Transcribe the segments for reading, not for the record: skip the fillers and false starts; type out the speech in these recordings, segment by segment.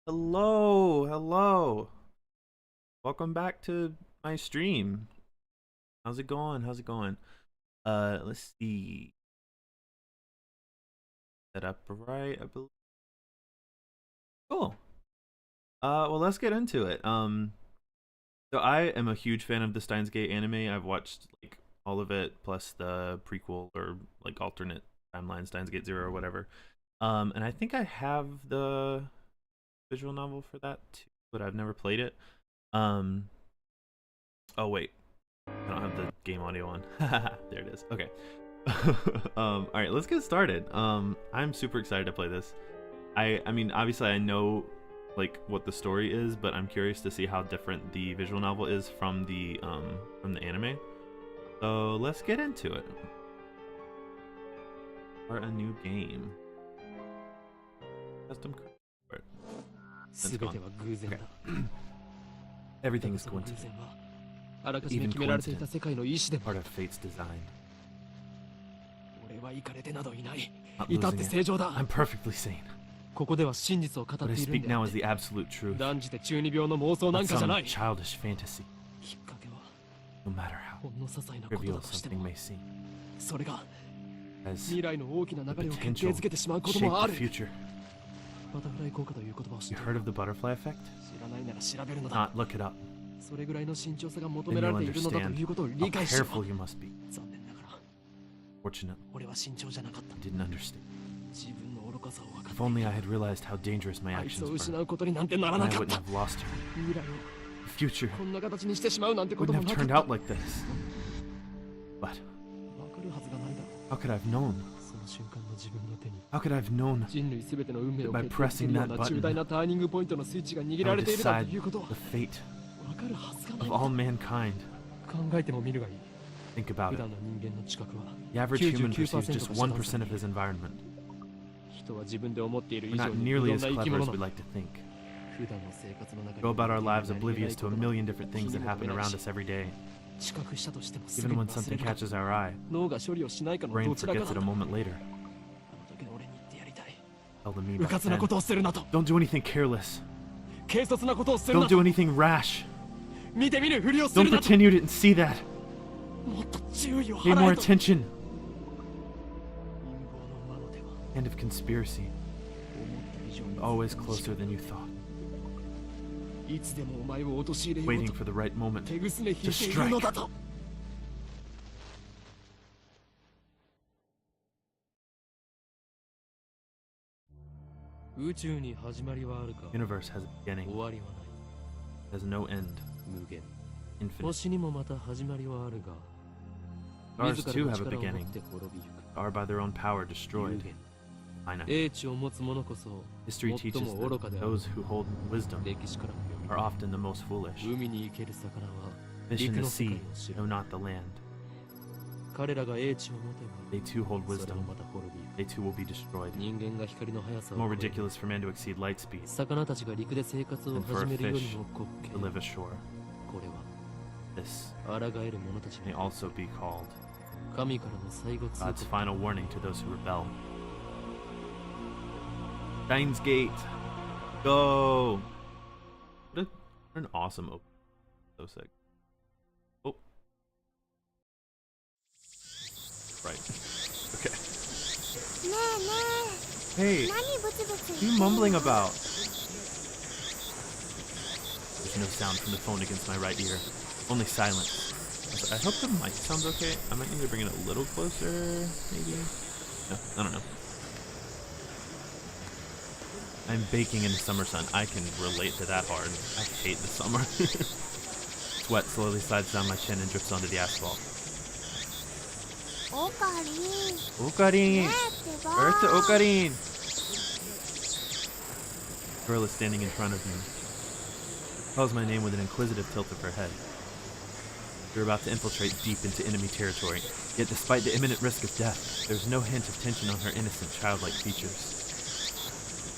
Hello, hello. Welcome back to my stream. How's it going? How's it going? Let's see. Set up right, I believe. Cool. Well, let's get into it. So I am a huge fan of the Steins Gate anime. I've watched like all of it plus the prequel or like alternate timeline Steins Gate 0 or whatever. And I think I have the visual novel for that too, but I've never played it. Oh wait, I don't have the game audio on. There it is. Okay. All right, let's get started. I'm super excited to play this. I mean, obviously I know like what the story is, but I'm curious to see how different the visual novel is from the anime. So let's get into it. Start a new game. Custom. Okay. Everything is coincidence. Even coincidence, part of fate's design. Not losing it. I'm perfectly sane. What I speak now is the absolute truth. Not some childish fantasy. No matter how trivial something may seem. As the potential to shape the future. You heard of the butterfly effect? Not, look it up. Then you'll understand how careful you must be. Fortunately, I didn't understand. If only I had realized how dangerous my actions were, then I wouldn't have lost her. The future wouldn't have turned out like this. But how could I have known? How could I have known that by pressing that button, I would decide the fate of all mankind? Think about it. The average human perceives just 1% of his environment. We're not nearly as clever as we like to think. Go about our lives oblivious to a million different things that happen around us every day. Even when something catches our eye, brain forgets it a moment later. Tell the me back then, don't do anything careless. Don't do anything rash. Don't pretend you didn't see that. Pay more attention. End of conspiracy. Always closer than you thought. Waiting for the right moment to strike. Universe has a beginning. Has no end. Infinite. Stars too have a beginning. Are by their own power destroyed. Finite. History teaches that those who hold wisdom are often the most foolish. Fish in the sea know not the land. They too hold wisdom. They too will be destroyed. More ridiculous for man to exceed light speed than for a fish to live ashore. This may also be called God's final warning to those who rebel. STEINS Gate. Go! What an awesome opening. So sick. Oh. Right. Okay. Hey, what are you mumbling about? There's no sound from the phone against my right ear. Only silence. I hope the mic sounds okay. I might need to bring it a little closer, maybe? No, I don't know. I'm baking in the summer sun. I can relate to that hard. I hate the summer. Sweat slowly slides down my chin and drips onto the asphalt. Okarin! Where's the Okarin? The girl is standing in front of me. Calls my name with an inquisitive tilt of her head. We're about to infiltrate deep into enemy territory, yet despite the imminent risk of death, there's no hint of tension on her innocent, childlike features.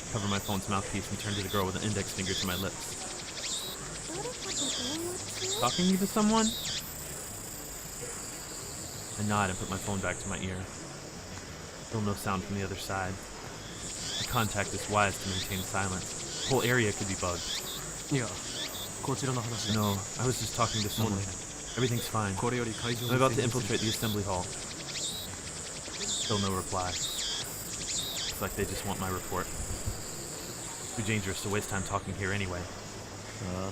I cover my phone's mouthpiece and turn to the girl with an index finger to my lips. Talking to someone? I nod and put my phone back to my ear. Still no sound from the other side. The contact is wise to maintain silence. The whole area could be bugged. No, I was just talking to someone. Everything's fine. I'm about to infiltrate the assembly hall. Still no reply. Looks like they just want my report. Too dangerous to waste time talking here anyway. Yeah,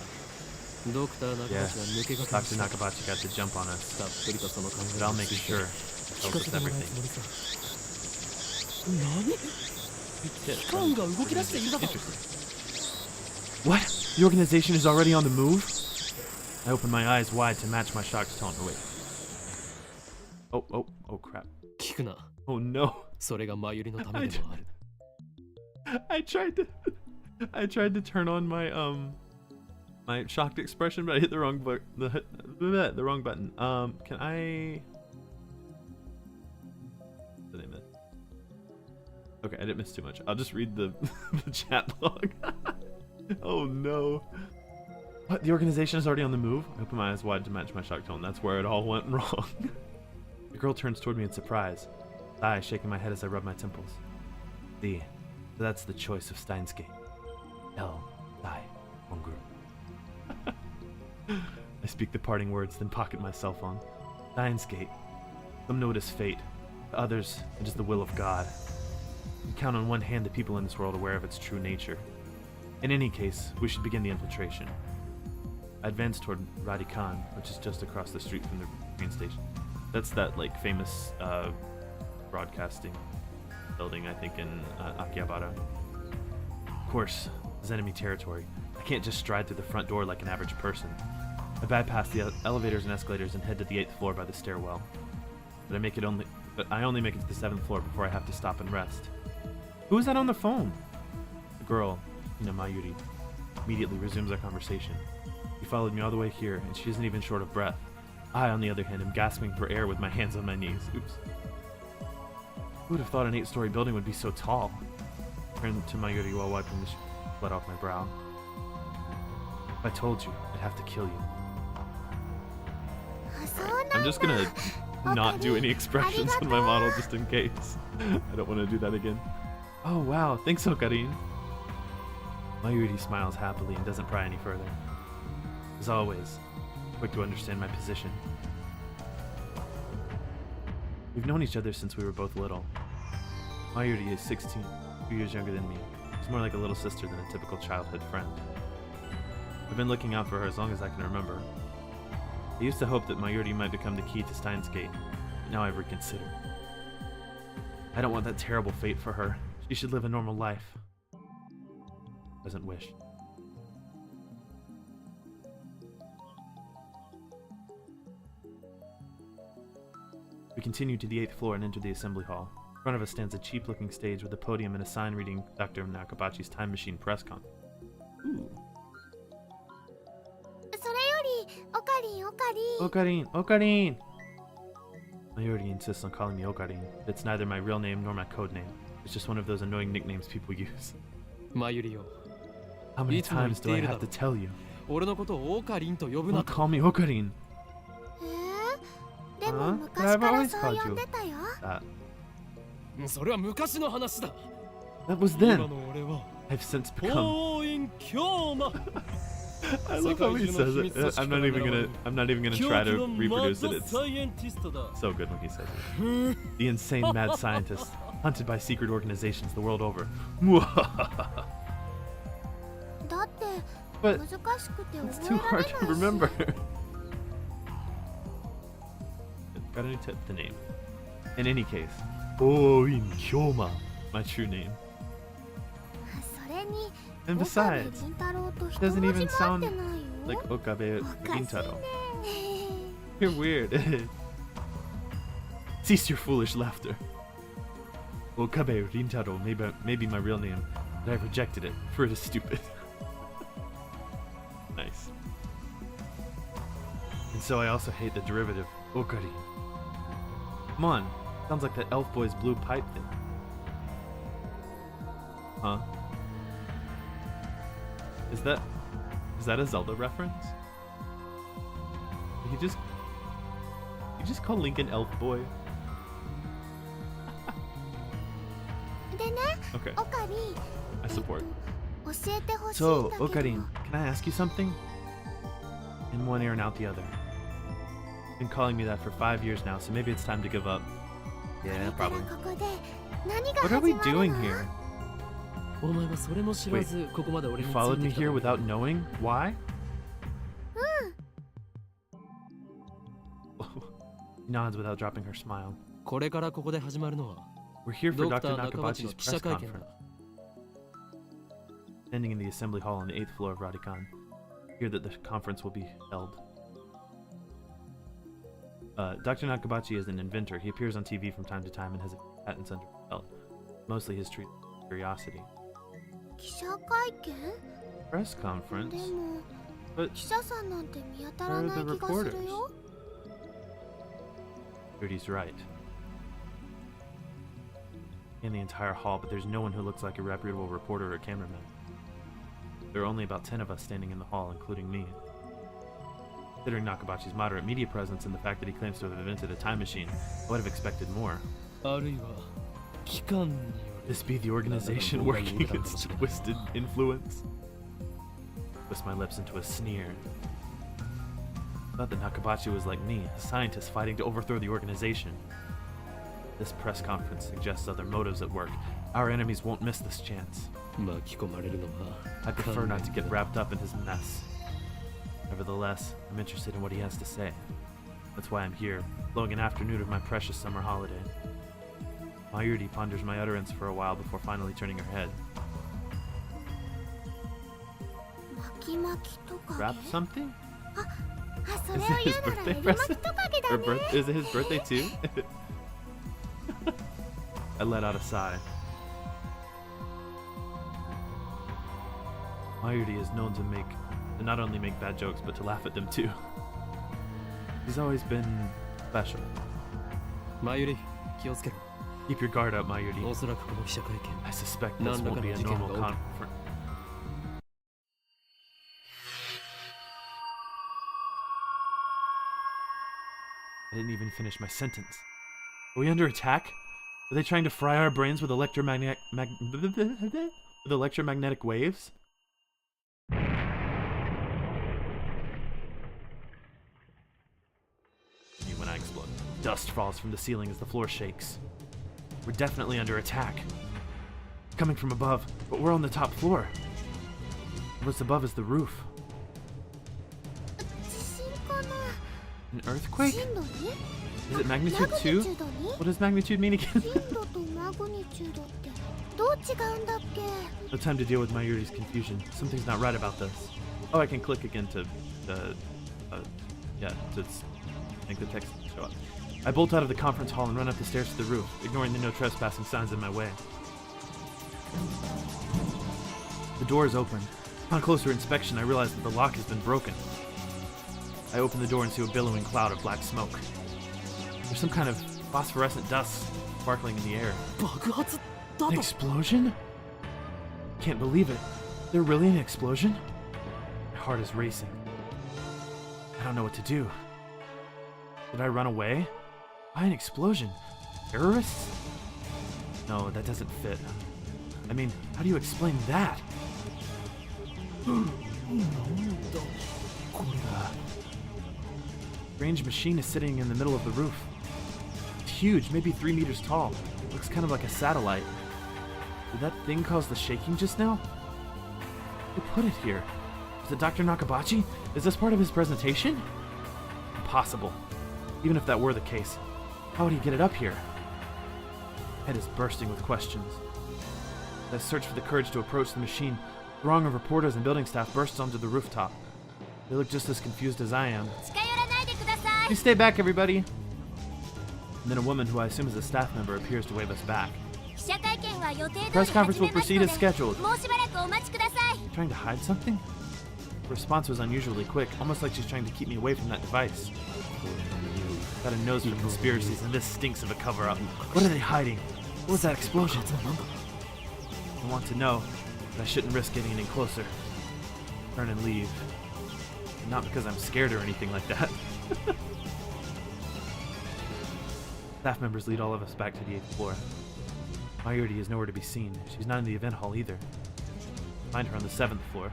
Dr. Nakabachi got the jump on us. But I'll make sure he tells us everything. Interesting. What? The organization is already on the move? I open my eyes wide to match my shocked tone. Oh, wait. Oh, crap. Oh, no. I tried to turn on my, my shocked expression, but I hit the wrong the wrong button. Can I... Did I miss? Okay, I didn't miss too much. I'll just read the, the chat log. Oh, no. What? The organization is already on the move? I open my eyes wide to match my shocked tone. That's where it all went wrong. The girl turns toward me in surprise. sigh, shaking my head as I rub my temples. See, that's the choice of STEINS Gate. Kongroo. I speak the parting words, then pocket my cell phone. STEINS Gate. Some know it as fate. To others, it is the will of God. You count on one hand the people in this world aware of its true nature. In any case, we should begin the infiltration. I advance toward Radikan, which is just across the street from the train station. That's that like famous broadcasting building, I think, in Akihabara. Of course, this is enemy territory. I can't just stride through the front door like an average person. I bypass the elevators and escalators and head to the 8th floor by the stairwell. But I only make it to the 7th floor before I have to stop and rest. Who is that on the phone? The girl, Mayuri, immediately resumes our conversation. She followed me all the way here, and she isn't even short of breath. I, on the other hand, am gasping for air with my hands on my knees. Oops. Who would have thought an 8-story building would be so tall? I turned to Mayuri while wiping the blood off my brow. If I told you, I'd have to kill you. Right, I'm just gonna not do any expressions on my model just in case. I don't want to do that again. Oh wow, thanks Okarin. Mayuri smiles happily and doesn't pry any further. As always, quick to understand my position. We've known each other since we were both little. Mayuri is 16, 2 years younger than me. She's more like a little sister than a typical childhood friend. I've been looking out for her as long as I can remember. I used to hope that Mayuri might become the key to STEINS Gate, but now I've reconsidered. I don't want that terrible fate for her. She should live a normal life. Doesn't wish. We continue to the 8th floor and enter the assembly hall. In front of us stands a cheap-looking stage with a podium and a sign reading Dr. Nakabachi's Time Machine press con. Ooh. Okarin! Mayuri insists on calling me Okarin, but it's neither my real name nor my code name. It's just one of those annoying nicknames people use. How many times do I have to tell you? Don't call me Okarin. Huh? But I've always called you that. That was then. I've since become. I love how he says it. I'm not even gonna try to reproduce it. It's so good when he says it. The insane mad scientist, hunted by secret organizations the world over. But it's too hard to remember. Gotta new tip the name. In any case, Oin Kyoma, my true name. And besides, it doesn't even sound like Okabe Rintaro. You're weird. Cease your foolish laughter. Okabe Rintaro may be my real name, but I've rejected it, for it is stupid. Nice. And so I also hate the derivative, Okari. Come on, sounds like that elf boy's blue pipe thing. Huh? Is that a Zelda reference? Did he just call Link an elf boy? Okay. I support. So, Okarin, can I ask you something? In one ear and out the other. You've been calling me that for 5 years now, so maybe it's time to give up. Yeah, probably. What are we doing here? Wait, you followed me here without knowing? Why? She nods without dropping her smile. We're here for Dr. Nakabachi's press conference. Standing in the assembly hall on the 8th floor of Radikan. Hear that the conference will be held. Dr. Nakabachi is an inventor. He appears on TV from time to time and has patents under his belt. Mostly his curiosity. Press conference? But where are the reporters? Rudy's right. In the entire hall, but there's no one who looks like a reputable reporter or cameraman. There are only about 10 of us standing in the hall, including me. Considering Nakabachi's moderate media presence and the fact that he claims to have invented a time machine, I would have expected more. This be the organization working its twisted influence? Twist my lips into a sneer. Thought that Nakabachi was like me, a scientist fighting to overthrow the organization. This press conference suggests other motives at work. Our enemies won't miss this chance. I prefer not to get wrapped up in his mess. Nevertheless, I'm interested in what he has to say. That's why I'm here, blowing an afternoon of my precious summer holiday. Mayuri ponders my utterance for a while before finally turning her head. Wrap something? Is it his birthday present? Is it his birthday too? I let out a sigh. Mayuri is known to not only make bad jokes, but to laugh at them too. He's always been special. Keep your guard up, Mayuri. I suspect this won't be a normal conference. I didn't even finish my sentence. Are we under attack? Are they trying to fry our brains with electromagnetic waves? When I explode, dust falls from the ceiling as the floor shakes. We're definitely under attack. Coming from above, but we're on the top floor. What's above is the roof. An earthquake? Is it magnitude 2? What does magnitude mean again? No time to deal with Mayuri's confusion. Something's not right about this. Oh, I can click again to make the text show up. I bolt out of the conference hall and run up the stairs to the roof, ignoring the no trespassing signs in my way. The door is open. Upon closer inspection, I realize that the lock has been broken. I open the door and see a billowing cloud of black smoke. There's some kind of phosphorescent dust sparkling in the air. An explosion? Can't believe it. There really an explosion? My heart is racing. I don't know what to do. Did I run away? Why an explosion? Terrorists? No, that doesn't fit. I mean, how do you explain that? Strange machine is sitting in the middle of the roof. It's huge, maybe 3 meters tall. Looks kind of like a satellite. Did that thing cause the shaking just now? Who put it here? Is it Dr. Nakabachi? Is this part of his presentation? Impossible. Even if that were the case, how would he get it up here? My head is bursting with questions. As I search for the courage to approach the machine, a throng of reporters and building staff bursts onto the rooftop. They look just as confused as I am. Please stay back, everybody! And then a woman who I assume is a staff member appears to wave us back. The press conference will proceed as scheduled. Trying to hide something? Her response was unusually quick, almost like she's trying to keep me away from that device. Got a nose for conspiracies, and this stinks of a cover-up. What are they hiding? What was that explosion? I want to know, but I shouldn't risk getting any closer. Turn and leave. Not because I'm scared or anything like that. Staff members lead all of us back to the 8th floor. Mayuri is nowhere to be seen. She's not in the event hall either. Find her on the 7th floor.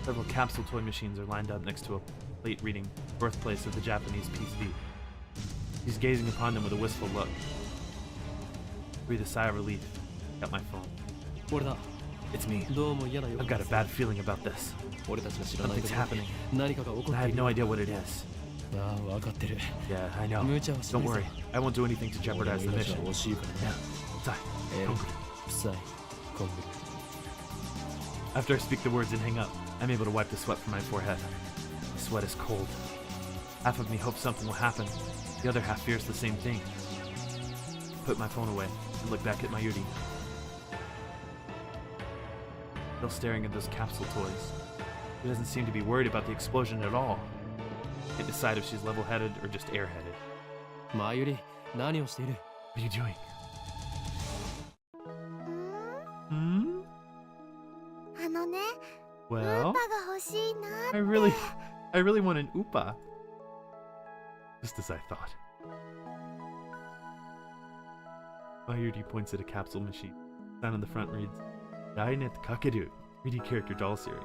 Several capsule toy machines are lined up next to a plate reading "Birthplace of the Japanese PC." She's gazing upon them with a wistful look. Breathe a sigh of relief. Got my phone. It's me. I've got a bad feeling about this. Something's happening. I have no idea what it is. Yeah, I know. Don't worry. I won't do anything to jeopardize the mission. Yeah. After I speak the words and hang up, I'm able to wipe the sweat from my forehead. The sweat is cold. Half of me hopes something will happen. The other half fears the same thing. I put my phone away and look back at Mayuri. Still staring at those capsule toys. She doesn't seem to be worried about the explosion at all. I can't decide if she's level-headed or just airheaded. Mayuri, what are you doing? Well, I really want an Upa. Just as I thought. Mayuri points at a capsule machine. The sign on the front reads, Dainet Kakeru, 3D character doll series.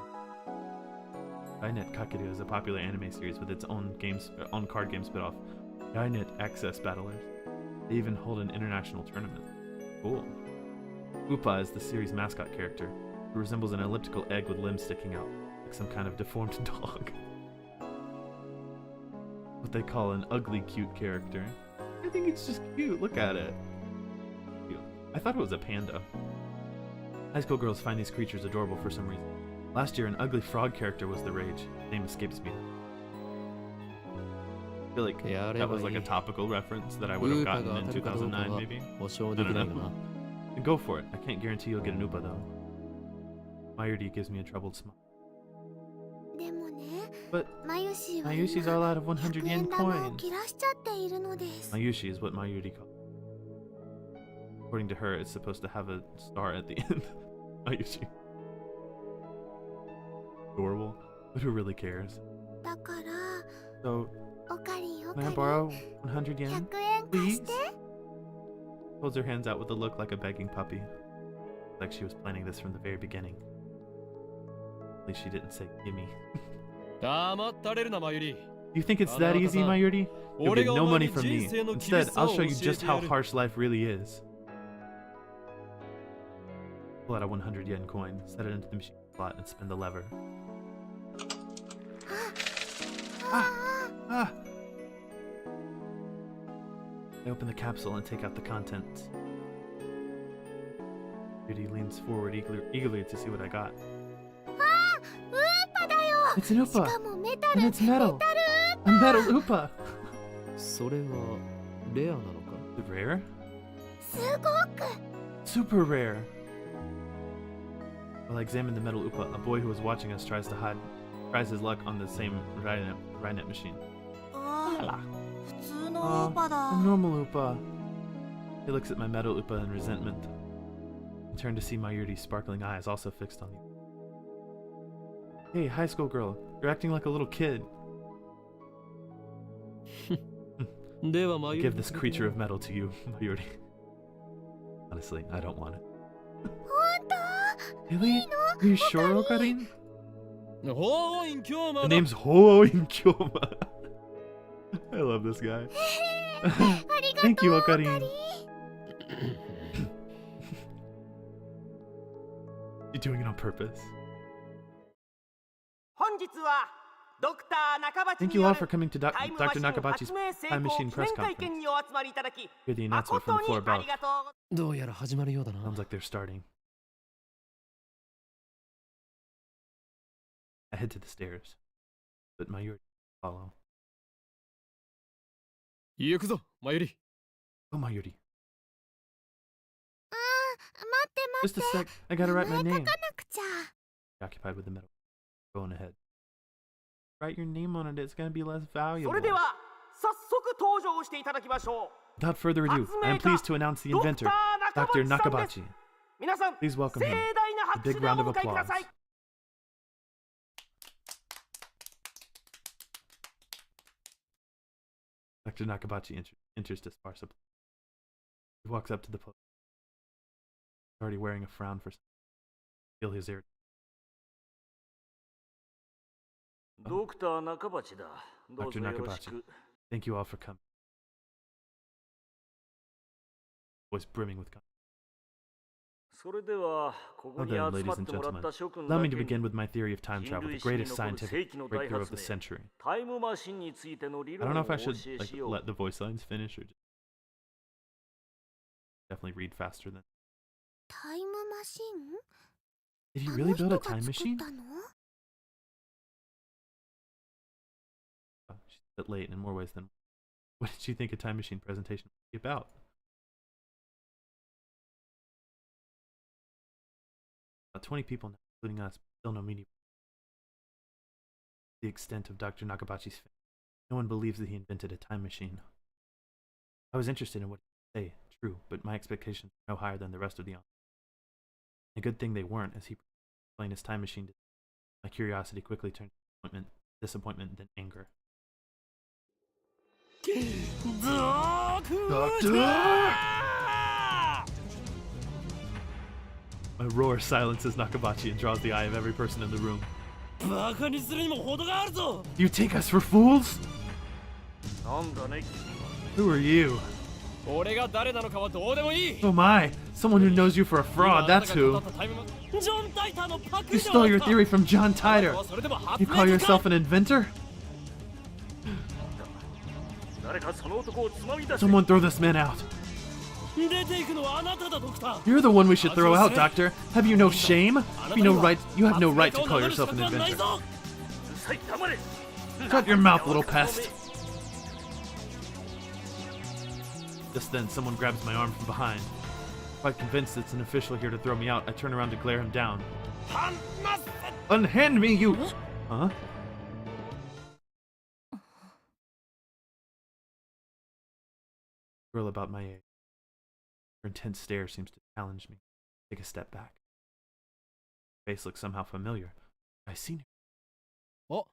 Dainet Kakeru is a popular anime series with its own card game spin-off, Dainet Access Battlers. They even hold an international tournament. Cool. Upa is the series' mascot character, who resembles an elliptical egg with limbs sticking out, like some kind of deformed dog. What they call an ugly cute character. I think it's just cute, look at it. Cute. I thought it was a panda. High school girls find these creatures adorable for some reason. Last year, an ugly frog character was the rage. His name escapes me. I feel like that was like a topical reference that I would have gotten in 2009, maybe. I don't know. Go for it. I can't guarantee you'll get an Upa, though. Mayuri gives me a troubled smile. But Mayushi's all out of 100 yen coins. Mayushi is what Mayuri calls it. According to her, it's supposed to have a star at the end. Mayushi. Adorable. But who really cares? So, can I borrow 100 yen? Please? Holds her hands out with a look like a begging puppy. Like she was planning this from the very beginning. At least she didn't say gimme. You think it's that easy, Mayuri? You'll get no money from me. Instead, I'll show you just how harsh life really is. Pull out a 100 yen coin, set it into the machine slot, and spin the lever. I open the capsule and take out the contents. Judy leans forward eagerly to see what I got. It's an Upa! And it's metal! A metal Upa! Is it rare? Super rare! While I examine the metal Upa, a boy who was watching us tries his luck on the same Rynet machine. A normal Upa. He looks at my metal Upa in resentment. I turn to see Mayuri's sparkling eyes also fixed on me. Hey, high school girl, you're acting like a little kid. I give this creature of metal to you, Mayuri. Honestly, I don't want it. Really? Are you sure, Okarin? The name's Ho-in Kyoma. I love this guy. Thank you, Okarin. You're doing it on purpose. Thank you all for coming to Dr. Nakabachi's Time Machine press conference. Hear the announcement from the floor above. Sounds like they're starting. I head to the stairs, but Mayuri follow. Oh, Mayuri. Just a sec, I gotta write my name. Occupied with the metal. Going ahead. Write your name on it, it's gonna be less valuable. Without further ado, I am pleased to announce the inventor, Dr. Nakabachi. Please welcome him. A big round of applause. Dr. Nakabachi enters to sparse applause. He walks up to the podium. He's already wearing a frown for some. Feel his ear. Dr. Nakabachi, thank you all for coming. Voice brimming with confidence. Well then, ladies and gentlemen, allow me to begin with my theory of time travel, the greatest scientific breakthrough of the century. I don't know if I should let the voice lines finish or just definitely read faster than. Did he really build a time machine? Oh, she's a bit late in more ways than. What did you think a time machine presentation would be about? About 20 people now, including us, still no media. The extent of Dr. Nakabachi's fame. No one believes that he invented a time machine. I was interested in what he would say, true, but my expectations were no higher than the rest of the audience. A good thing they weren't, as he explained his time machine. My curiosity quickly turned to disappointment, then anger. Doctor! A roar silences Nakabachi and draws the eye of every person in the room. バカにするにも程があるぞ。 You take us for fools? なんだね。 Who are you? 俺が誰なのかはどうでもいい。 Oh my, someone who knows you for a fraud, that's who. You stole your theory from John Titor. You call yourself an inventor? Someone throw this man out. You're the one we should throw out, Doctor. Have you no shame? You have no right to call yourself an inventor. Shut your mouth, little pest. Just then, someone grabs my arm from behind. Quite convinced it's an official here to throw me out, I turn around to glare him down. Unhand me, you... Huh? Girl about my age. Her intense stare seems to challenge me. Take a step back. Her face looks somehow familiar. I've seen her. What?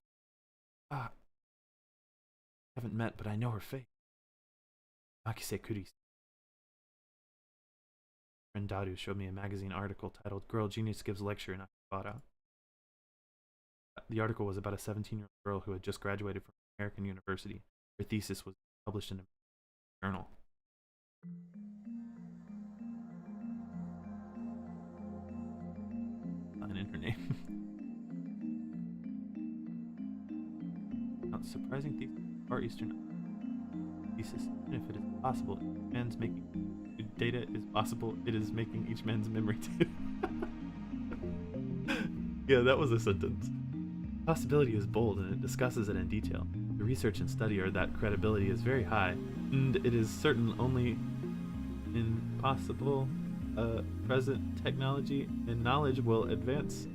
Haven't met, but I know her face. Makise Kuris. Friend Daru showed me a magazine article titled Girl Genius Gives Lecture in Akihabara. The article was about a 17-year-old girl who had just graduated from an American university. Her thesis was published in a journal. Not in her name. Not surprising thesis. Far Eastern thesis. Even if it is possible, each man's making data is possible. It is making each man's memory too. Yeah, that was a sentence. Possibility is bold and it discusses it in detail. The research and study are that credibility is very high, and it is certain only in possible present technology and knowledge will advance.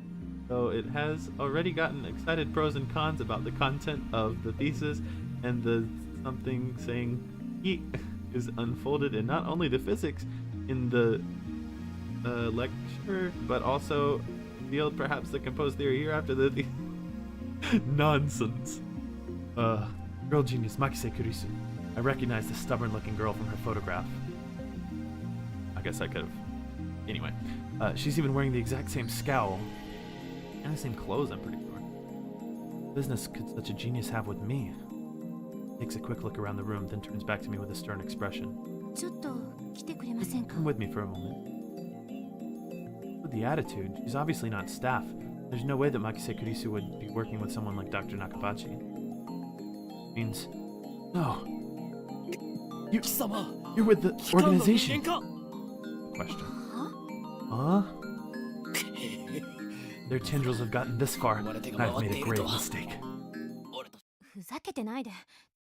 So it has already gotten excited pros and cons about the content of the thesis, and the something saying he is unfolded in not only the physics in the lecture, but also revealed perhaps the composed theory here after the nonsense. Girl genius Makise Kurisu. I recognize the stubborn-looking girl from her photograph. I guess I could have. Anyway, she's even wearing the exact same scowl and the same clothes, I'm pretty sure. What business could such a genius have with me? Takes a quick look around the room, then turns back to me with a stern expression. Come with me for a moment. With the attitude, she's obviously not staff. There's no way that Makise Kurisu would be working with someone like Dr. Nakabachi. Means, no. You're with the organization. Question. Huh? Their tendrils have gotten this far, and I've made a grave mistake.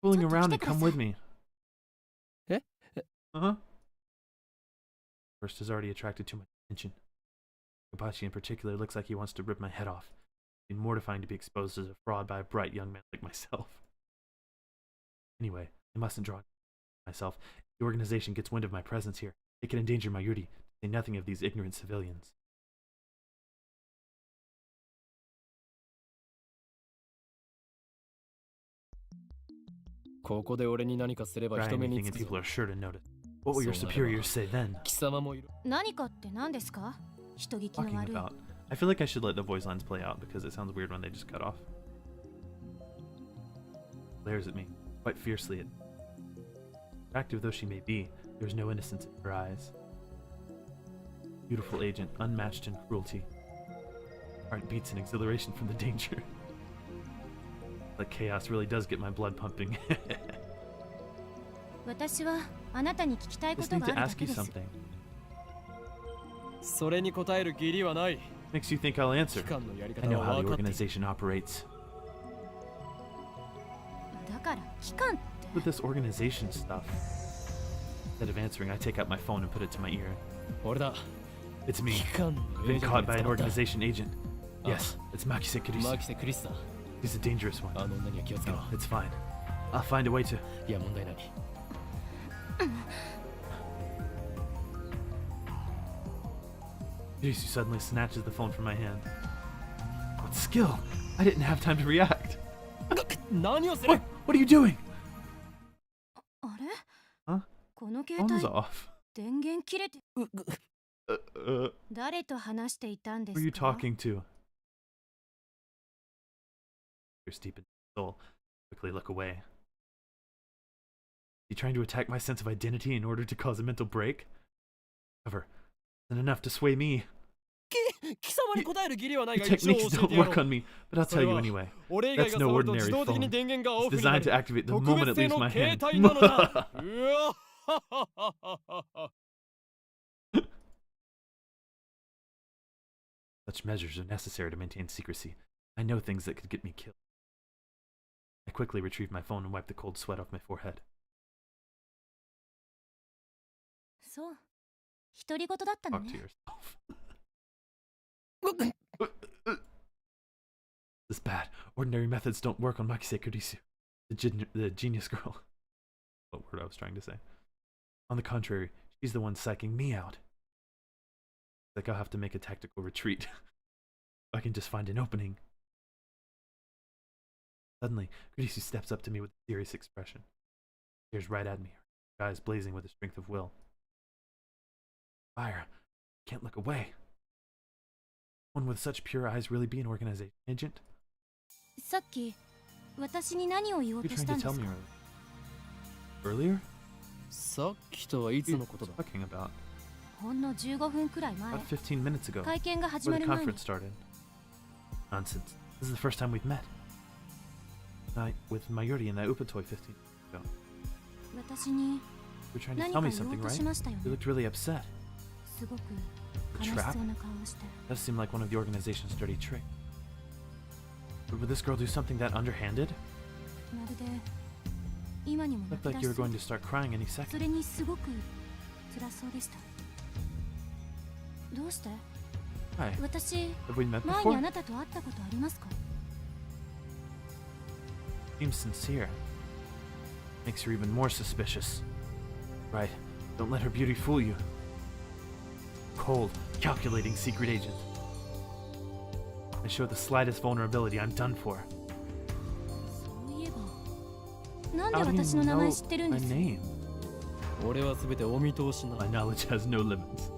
Fooling around and come with me. Uh-huh. First has already attracted too much attention. Nakabachi in particular looks like he wants to rip my head off. It'd be mortifying to be exposed as a fraud by a bright young man like myself. Anyway, I mustn't draw myself. If the organization gets wind of my presence here, it can endanger my Yuri, to say nothing of these ignorant civilians. Try anything and people are sure to notice. What will your superiors say then? Talking about. I feel like I should let the voice lines play out because it sounds weird when they just cut off. Glares at me, quite fiercely. Attractive though she may be, there's no innocence in her eyes. Beautiful agent, unmatched in cruelty. Heart beats in exhilaration from the danger. The chaos really does get my blood pumping. Just need to ask you something. Makes you think I'll answer. I know how the organization operates. With this organization stuff. Instead of answering, I take out my phone and put it to my ear. It's me. I've been caught by an organization agent. Yes, it's Makise Kurisa. He's a dangerous one. No, it's fine. I'll find a way to... Kurisu suddenly snatches the phone from my hand. What skill! I didn't have time to react. What are you doing? Huh? Phone's off. 誰と話していたんで Who are す you か？ talking to? You're steep in soul. Quickly look away. You trying to attack my sense of identity in order to cause a mental break? However, isn't enough to sway me. 貴様に答える義理はない Your が一応 techniques 教え don't てやろ work う on me, but I'll そ tell れ you は anyway. 俺以外 That's が no 触ると ordinary 自動的に phone. 電源がオ It's フにな designed る to activate the 特 moment 別 it 性 leaves の my 携 hand. 帯なのだうわ Such measures are necessary to maintain secrecy. I know things that could get me killed. I quickly retrieved my phone and wiped the cold sweat off my forehead. そう。独り言だったの Talk to ね。 yourself. This is bad. Ordinary methods don't work on Makise Kurisu, the genius girl. What word I was trying to say. On the contrary, she's the one psyching me out. Like I'll have to make a tactical retreat. If I can just find an opening. Suddenly, Kurisu steps up to me with a serious expression. Stares right at me, her eyes blazing with the strength of will. Fire. Can't look away. One with such pure eyes really be an organization agent? さっき、私に何を言お What う are you とし trying たん to で tell す me か？ earlier? さっきとはい What つ are の you ことだ talking about? ほんの15分くらい前。 About 15 minutes ago. 会見が始 Before ま the る前に。 conference started. Nonsense. This is the first time we've met. With Mayuri and that Upatoi 15 minutes ago. 私に You were trying to 何 tell か me 言おう something, と right? しましたよ You ね。 looked really upset. すごく A 悲し trap? そうな顔をして。 Does seem like one of the organization's dirty tricks. But would this girl do something that underhanded? まるで今にも Looked 泣き like you 出 were し going そう to start crying any そ second. れにすごく辛そうでした。どうして？ Hi. 私、 Have we met 前にあ before? なたと会ったことありますか？ Seems sincere. Makes her even more suspicious. Right. Don't let her beauty fool you. Cold, calculating secret agent. I show the slightest vulnerability, I'm done for. そういえば、なんで How do you 私の名 know 前知ってるん my です？ name? 俺は全てお見通しな My knowledge has no limits.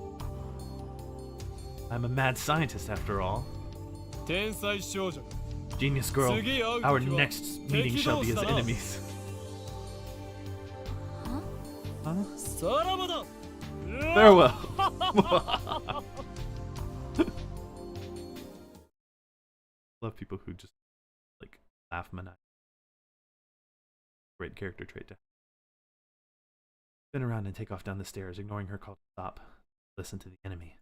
I'm a mad scientist after all. 天才少女 Genius girl, 次会う our 時は next meeting shall be as 敵同士だな enemies. は？ Huh? さらばだ Farewell. Love people who just like laugh maniacally. Great character trait to have. Spin around and take off down the stairs, ignoring her call to stop. Listen to the enemy.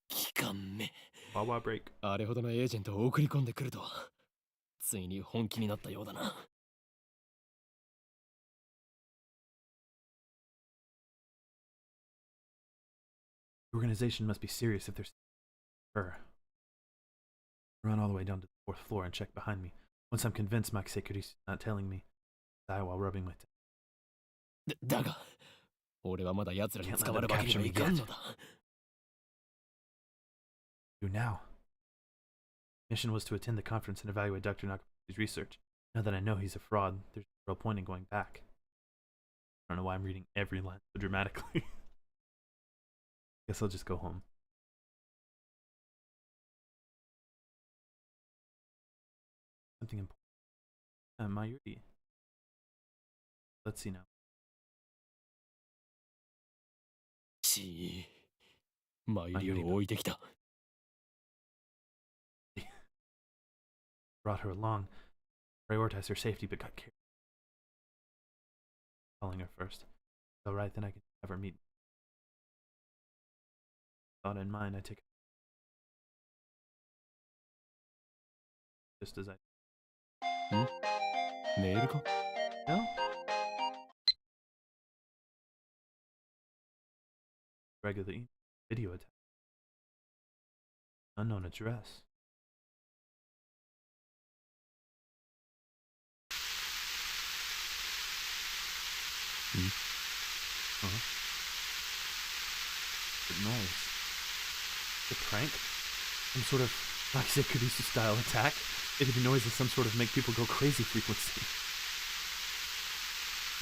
期間目 Wawa break. あれほどのエージェントを送り込んでくるとはついに本気になったようだな The organization must be serious if there's her. Run all the way down to the fourth floor and check behind me. Once I'm convinced Makise Kurisu is not telling me, die while rubbing my tongue. だが俺はまだ奴らに捕まるわけにはいかんのだ Do now. Mission was to attend the conference and evaluate Dr. Nakafuji's research. Now that I know he's a fraud, there's no real point in going back. I don't know why I'm reading every line so dramatically. Guess I'll just go home. Something important. Mayuri. Let's see now. ちマユリを置いてきた Brought her along. Prioritized her safety, but got carried. Calling her first. Alright, then I can have her meet. Thought in mind, I take just as I メールか no. Regularly video attack. Unknown address. Huh? Good noise. A prank? Some sort of Makise Kurisu style attack? Maybe the noise is some sort of make people go crazy frequency.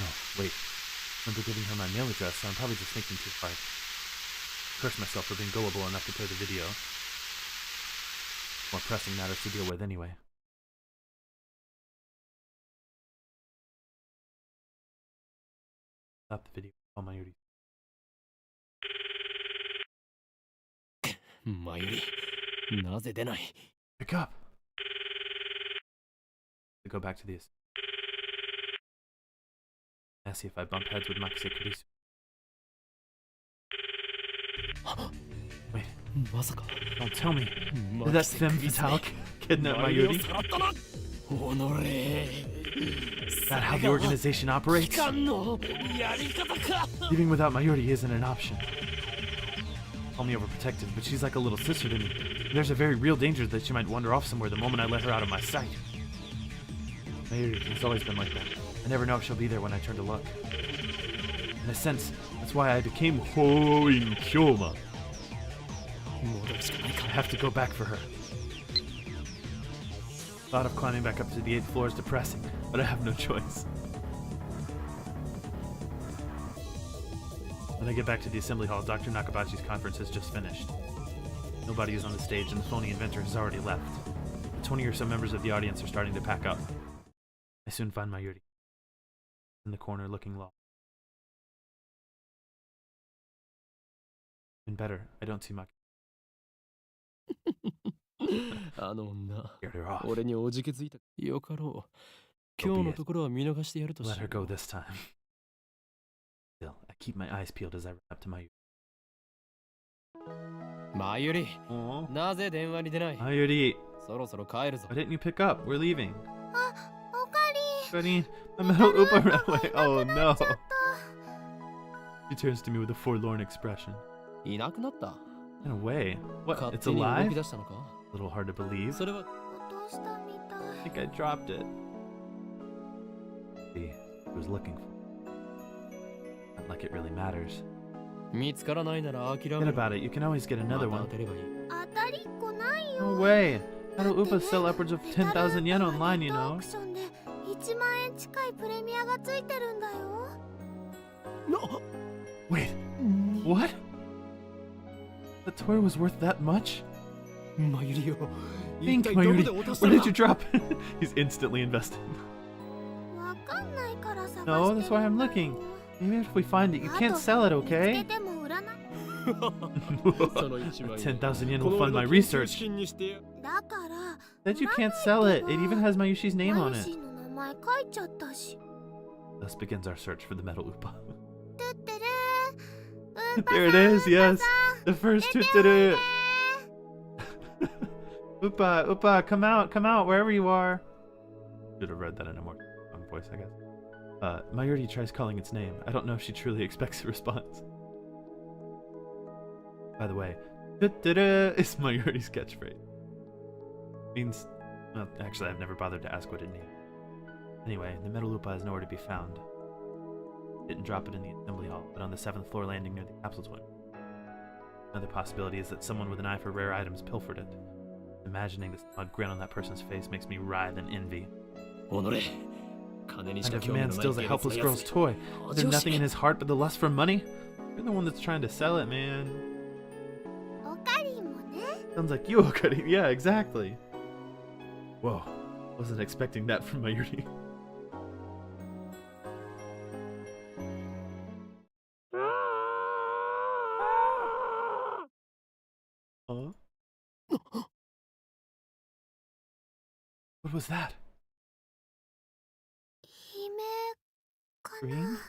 Oh, wait. remember giving her my mail address, so I'm probably just thinking too hard. Curse myself for being gullible enough to play the video. More pressing matters to deal with anyway. Stop the video. Oh, Mayuri. Mayuri, なぜ出ない? Pick up! To go back to the... I see if I bump heads with Makise Kurisu. Wait. まさか Don't tell me. Did that femme fatale kidnap Mayuri? Is that how the organization operates? Leaving without Mayuri isn't an option. Call me overprotective, but she's like a little sister to me. There's a very real danger that she might wander off somewhere the moment I let her out of my sight. Mayuri has always been like that. I never know if she'll be there when I turn to look. In a sense, that's why I became Hoin Kyoma. I have to go back for her. Thought of climbing back up to the 8th floor is depressing, but I have no choice. When I get back to the assembly hall, Dr. Nakabachi's conference has just finished. Nobody is on the stage and the phony inventor has already left. The 20 or so members of the audience are starting to pack up. I soon find Mayuri in the corner looking lost. Even better, I don't see Maki. あの女 Get her off. 俺におじけづいたよかろう今日のところは見逃してやるとし Let よ her go う this time. Still, I keep my eyes peeled as I run up to Mayuri. マユリ Aww. なぜ電話に出ない Mayuri, そろそろ帰るぞ why didn't you pick up? We're leaving. おかり Karin, my metal Upa ran away. Oh no. She turns to me with a forlorn expression. いなくなった In a way. What? 勝 It's 手に動 alive? き出したのか A little hard to believe. それは落としたみた I い think I dropped it. See, I was looking for it. Not like it really matters. 見つからないなら諦 Forget める about it. You can always get ま another た one. 当てればいい 当たりっこないよ No way. Metal Upas sell upwards of 10,000 yen online, you オー know. クションで1万円近いプレミアがついてるんだよ Wait, what? The toy was worth that much? マユリよ Think, 一体どこ Mayuri. で落とした Where の did you drop it? He's instantly invested. わかんないから探してるんだ No, よ that's why I'm looking. Even if we find it, you can't sell it, 見つけ okay? ても売らない その1万円 10,000 yen こ will の fund 俺の my 研究 research. 資金にしてやだから Said you can't sell it. It even has Mayushi's name マ on ユ it. シーの名前書いちゃったし Thus begins our search for the metal Upa. トゥッテルーウーパ There it さん is, yes. ウーパさん The first 出ておいで tutturu. Upa, Upa, come out, wherever you are. Should have read that in a more fun voice, I guess. Mayuri tries calling its name. I don't know if she truly expects a response. By the way, tutturu is Mayuri's catchphrase. Means, well, actually, I've never bothered to ask what it means. Anyway, the metal Upa is nowhere to be found. Didn't drop it in the assembly hall, but on the 7th floor landing near the capsule twin. Another possibility is that someone with an eye for rare items pilfered it. Imagining this odd grin on that person's face makes me writhe in envy. 己金にし And か if 興 a 味 man のない steals a 下 helpless 劣なや girl's つ toy, is there 上 nothing 司 in his heart but the lust for money? You're the one that's trying to sell it, man. おかりもね Sounds like you, Okari. Yeah, exactly. Whoa. Wasn't expecting that from Mayuri. Huh? What was that? 姫か Green? な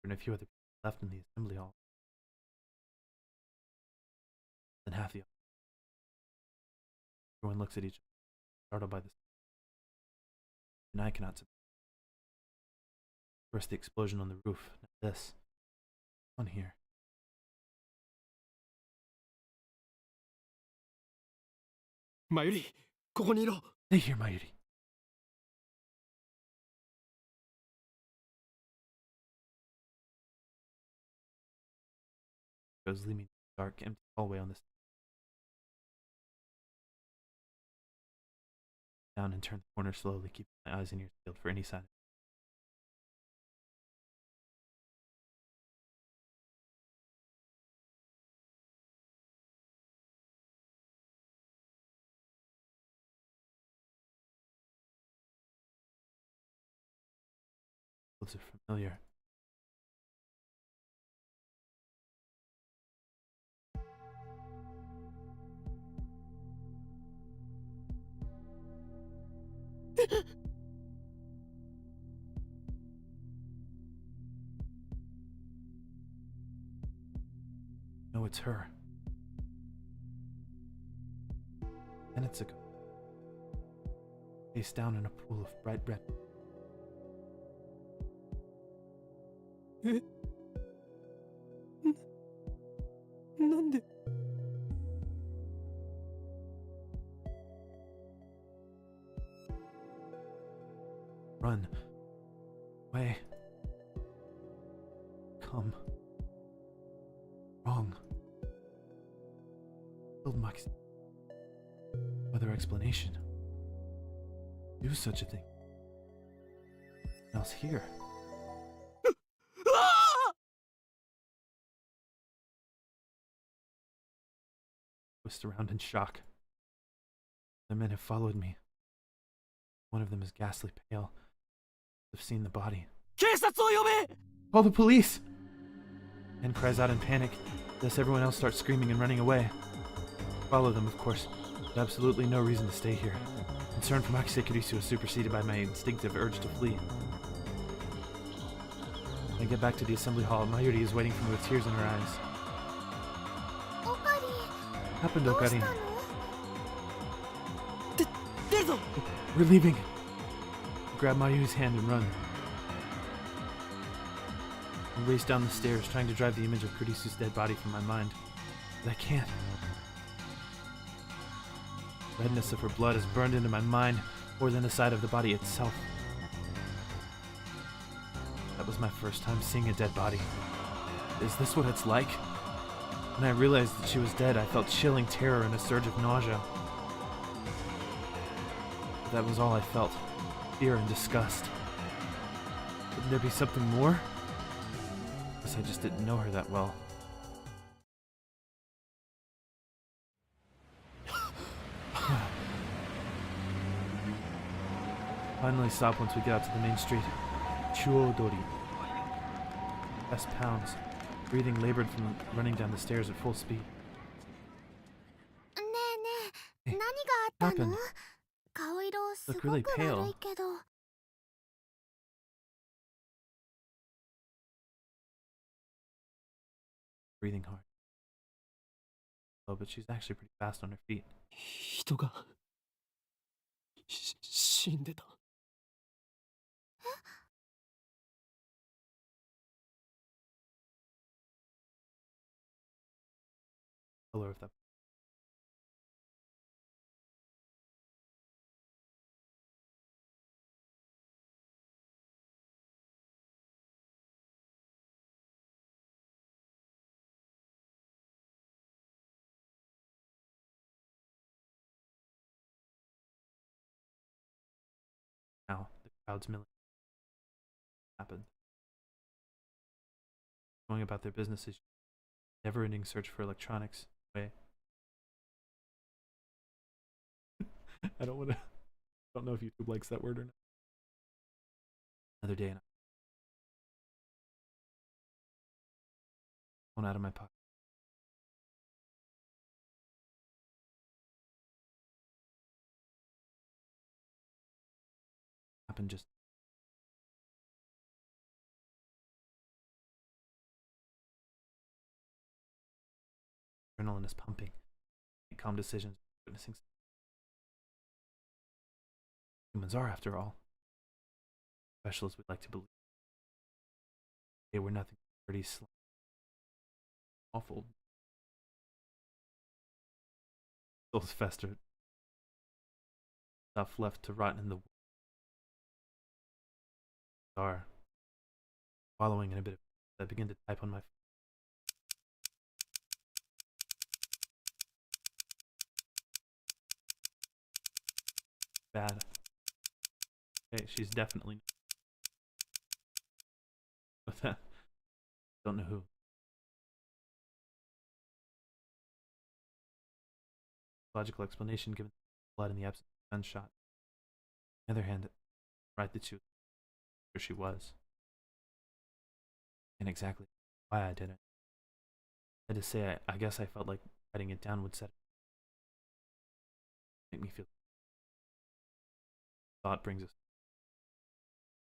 And a few other people left in the assembly hall. Then half the everyone looks at each other, startled by this. And I cannot survive. First the explosion on the roof, now this. On here. マユリここにいろ Stay here, Mayuri. Goes leading me to the dark, empty hallway on this. Down and turn the corner slowly, keeping my eyes and ears peeled for any sign. Those are familiar. No, it's her. Minutes ago. Face down in a pool of bright red. なんで Run. Away. Come. Wrong. Killed Max. No other explanation. Do such a thing. What else here? Twist around in shock. The men have followed me. One of them is ghastly pale. I've seen the body. 警察を呼べ Call the police! Ken cries out in panic. Thus everyone else starts screaming and running away. Follow them, of course. But absolutely no reason to stay here. Concern for Makise Kurisu is superseded by my instinctive urge to flee. When I get back to the assembly hall, Mayuri is waiting for me with tears in her eyes. What happened, Okari? 出るぞ We're leaving. Grab Mayuri's hand and run. I race down the stairs, trying to drive the image of Kurisu's dead body from my mind. But I can't. The redness of her blood is burned into my mind more than the sight of the body itself. That was my first time seeing a dead body. Is this what it's like? When I realized that she was dead, I felt chilling terror and a surge of nausea. But that was all I felt. Fear and disgust. Wouldn't there be something more? Guess I just didn't know her that well. Finally stop once we get out to the main street. Chuodori. Chest pounds. Breathing labored from running down the stairs at full speed. ねえねえ、 Hey, 何があったの happened? 顔色す Look ご really く pale. 悪いけど。 Breathing hard. Oh, but she's actually pretty fast on her feet. 人が死んでた Color of that. Now, the crowd's milling. Happened. Going about their business as never-ending search for electronics. Way. I don't want to. I don't know if YouTube likes that word or not. Another day and phone out of my pocket. Happened just. Adrenaline is pumping. Make calm decisions. Witnessing. Humans are, after all, special as we'd like to believe. They were nothing but pretty awful. Souls festered. Stuff left to rot in the are following in a bit of I begin to type on my phone. bad. Okay, she's definitely with that. Don't know who. Logical explanation given blood in the absence of gunshot. On the other hand, right that she was where she was. And exactly why I did it. I had to say I guess I felt like writing it down would make me feel thought brings us.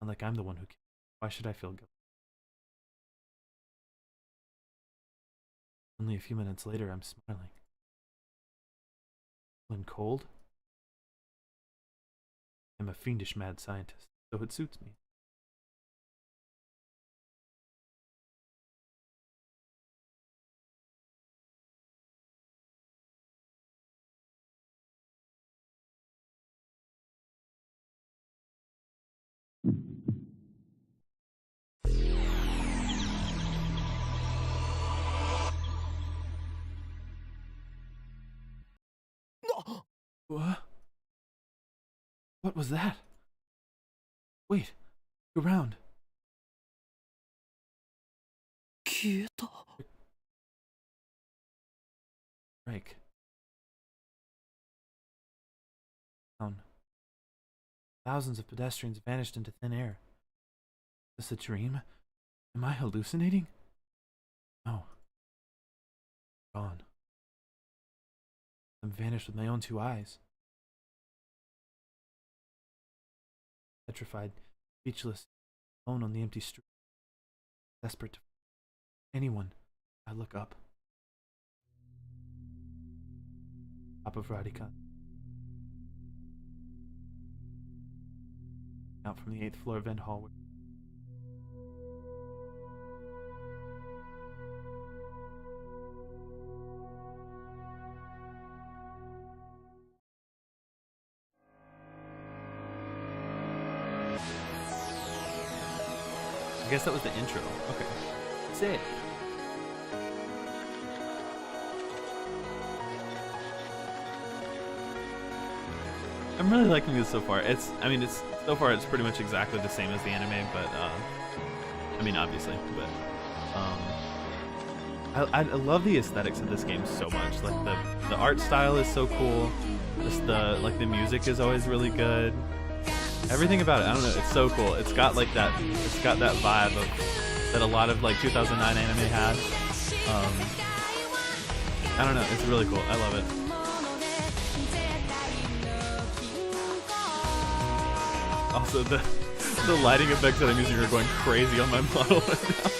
Unlike I'm the one who killed. Why should I feel guilty? Only a few minutes later I'm smiling. When cold, I'm a fiendish mad scientist, so it suits me. What? What was that? Wait, look around. 消えた。 Break. Down. Thousands of pedestrians vanished into thin air. Is this a dream? Am I hallucinating? No. Gone. I'm vanished with my own 2 eyes. Petrified, speechless, alone on the empty street. Desperate to find anyone, I look up. Top of Radhika. Out from the 8th floor vent hallway. I guess that was the intro. Okay. Sick. I'm really liking this so far. It's so far it's pretty much exactly the same as the anime, but I mean obviously, but I love the aesthetics of this game so much. Like the art style is so cool. Just the music is always really good. Everything about it, I don't know, it's so cool. It's got that vibe of that a lot of like 2009 anime had. I don't know, it's really cool. I love it. Also, the lighting effects that I'm using are going crazy on my model right now.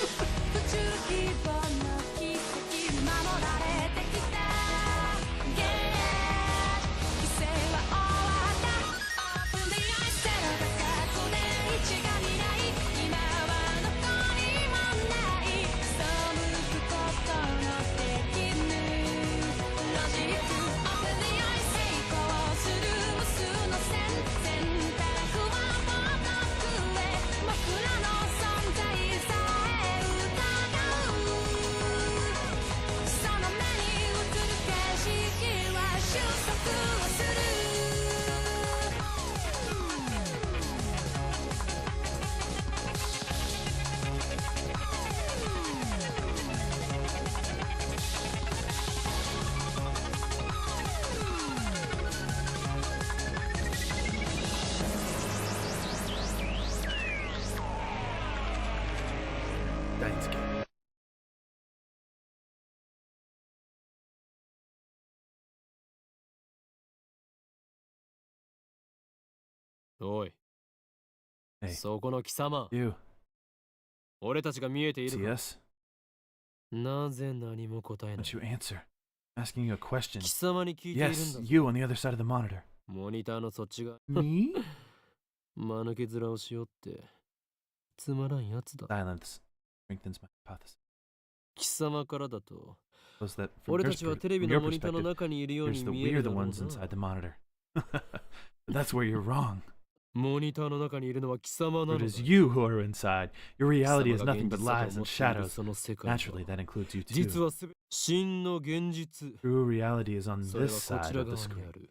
おい。Hey, そこの貴様。 you 俺たちが見えている see か。 us? なぜ何も答えない。 Why don't you answer? I'm asking you a question. 貴様に聞いているん Yes, だ。 you on the other side of the monitor. モニターのそっちが。 Me? 間抜け面をしよって。つまらんやつだ。 Silence strengthens my hypothesis. 貴様からだと。 Shows that 俺 from たちは your, テレビ from の your モニターの perspective, 中にいるよう here's に the 見え we're る the だろう ones な。 inside the monitor. But that's where you're wrong. モニターの中にいるのは貴様なの It だ。 is you who are inside. Your 貴 reality 様 is が現 nothing 実 but だ lies と思 and っている shadows. その世界 Naturally, と that includes you 実 too. はすべて真の現実。 True reality is on それ this はこち side ら of the 側に screen. ある。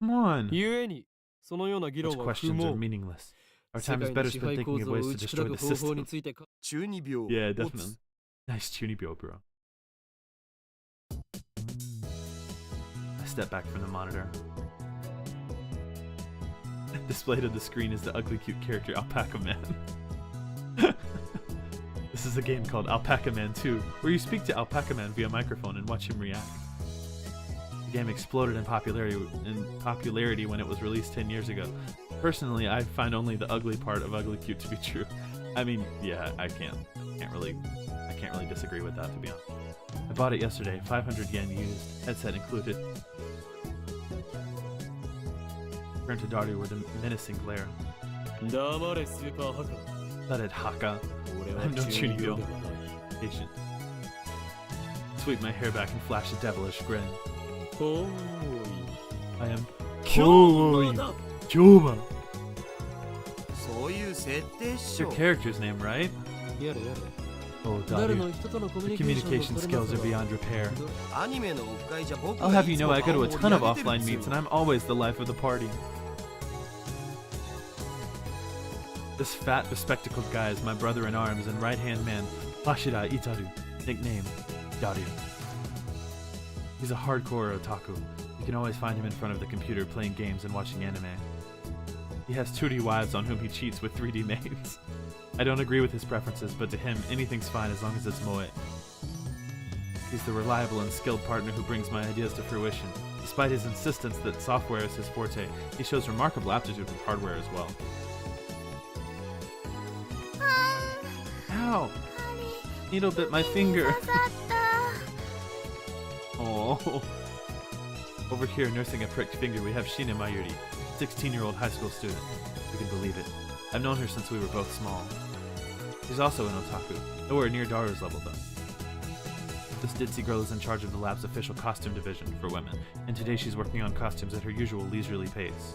Come on. 故にそのような議論 Such は不 questions are 毛。 meaningless. Our 世 time is 界の better 支 spent 配 thinking 構 of 造を ways 打 to ち destroy 砕 the く方法に system. ついてか。中二病 Yeah, 持つ definitely. Nice Chunibyo, bro. I step back from the monitor. Displayed on the screen is the ugly cute character Alpaca Man. This is a game called Alpaca Man 2, where you speak to Alpaca Man via microphone and watch him react. The game exploded in popularity when it was released 10 years ago. Personally, I find only the ugly part of ugly cute to be true. I mean, yeah, I can't really disagree with that, to be honest. I bought it yesterday, 500 yen used, headset included. Turned to Dario with a menacing glare. 黙れスーパーハカ Thudded Haka. 俺は I'm no 中二病 Chunibyo. ではない Patient. Sweep my hair back and flash a devilish grin. ほーい I am 今日だ Kyoma. そういう設定っ It's し your ょ。 character's name, right? やれやれ Oh, 誰 Dario. の人とのコミュ The ニケーション communication の取れな skills さ are は beyond repair. アニメのオフ会じゃ僕 I'll が have い you つ know も I 場 go を to a 盛り ton of 上げてる offline っつう meets, and の I'm always the life of the party. This fat, bespectacled guy is my brother in arms and right-hand man, Hashira Itaru, nicknamed Dario. He's a hardcore otaku. You can always find him in front of the computer playing games and watching anime. He has 2D wives on whom he cheats with 3D maids. I don't agree with his preferences, but to him, anything's fine as long as it's moe. He's the reliable and skilled partner who brings my ideas to fruition. Despite his insistence that software is his forte, he shows remarkable aptitude with hardware as well. Ow! Needle bit my finger. Oh. Over here, nursing a pricked finger, we have Shina Mayuri, 16-year-old high school student. You can believe it. I've known her since we were both small. She's also an otaku, nowhere near Daru's level though. This ditzy girl is in charge of the lab's official costume division for women, and today she's working on costumes at her usual leisurely pace.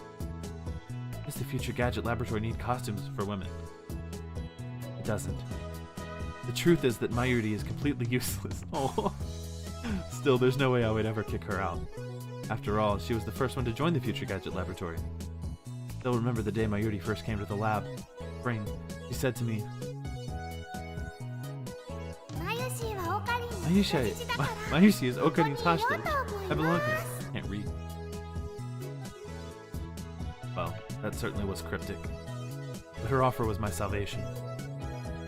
Does the future gadget laboratory need costumes for women? It doesn't. The truth is that Mayuri is completely useless. Oh. Still, there's no way I would ever kick her out. After all, she was the first one to join the Future Gadget Laboratory. Still remember the day Mayuri first came to the lab. Spring, she said to me, Mayushi is Okarin's hostage. I belong here. Can't read. Well, that certainly was cryptic. But her offer was my salvation.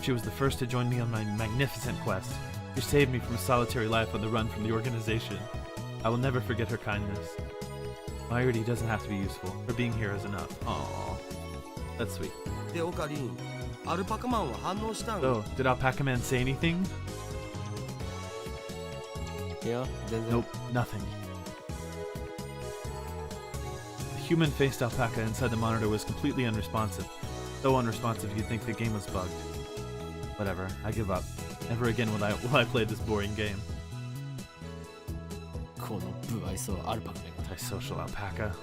She was the first to join me on my magnificent quest. She saved me from a solitary life on the run from the organization. I will never forget her kindness. Mayuri doesn't have to be useful. Her being here is enough. Aww. That's sweet. でオカリン、アルパカマンは反応したん？ So, did Alpaca Man say anything? いや全然 Nope, nothing. The human-faced alpaca inside the monitor was completely unresponsive. So unresponsive you'd think the game was bugged. Whatever, I give up. Never again will I play this boring game. この不愛想アルパカめが Antisocial alpaca.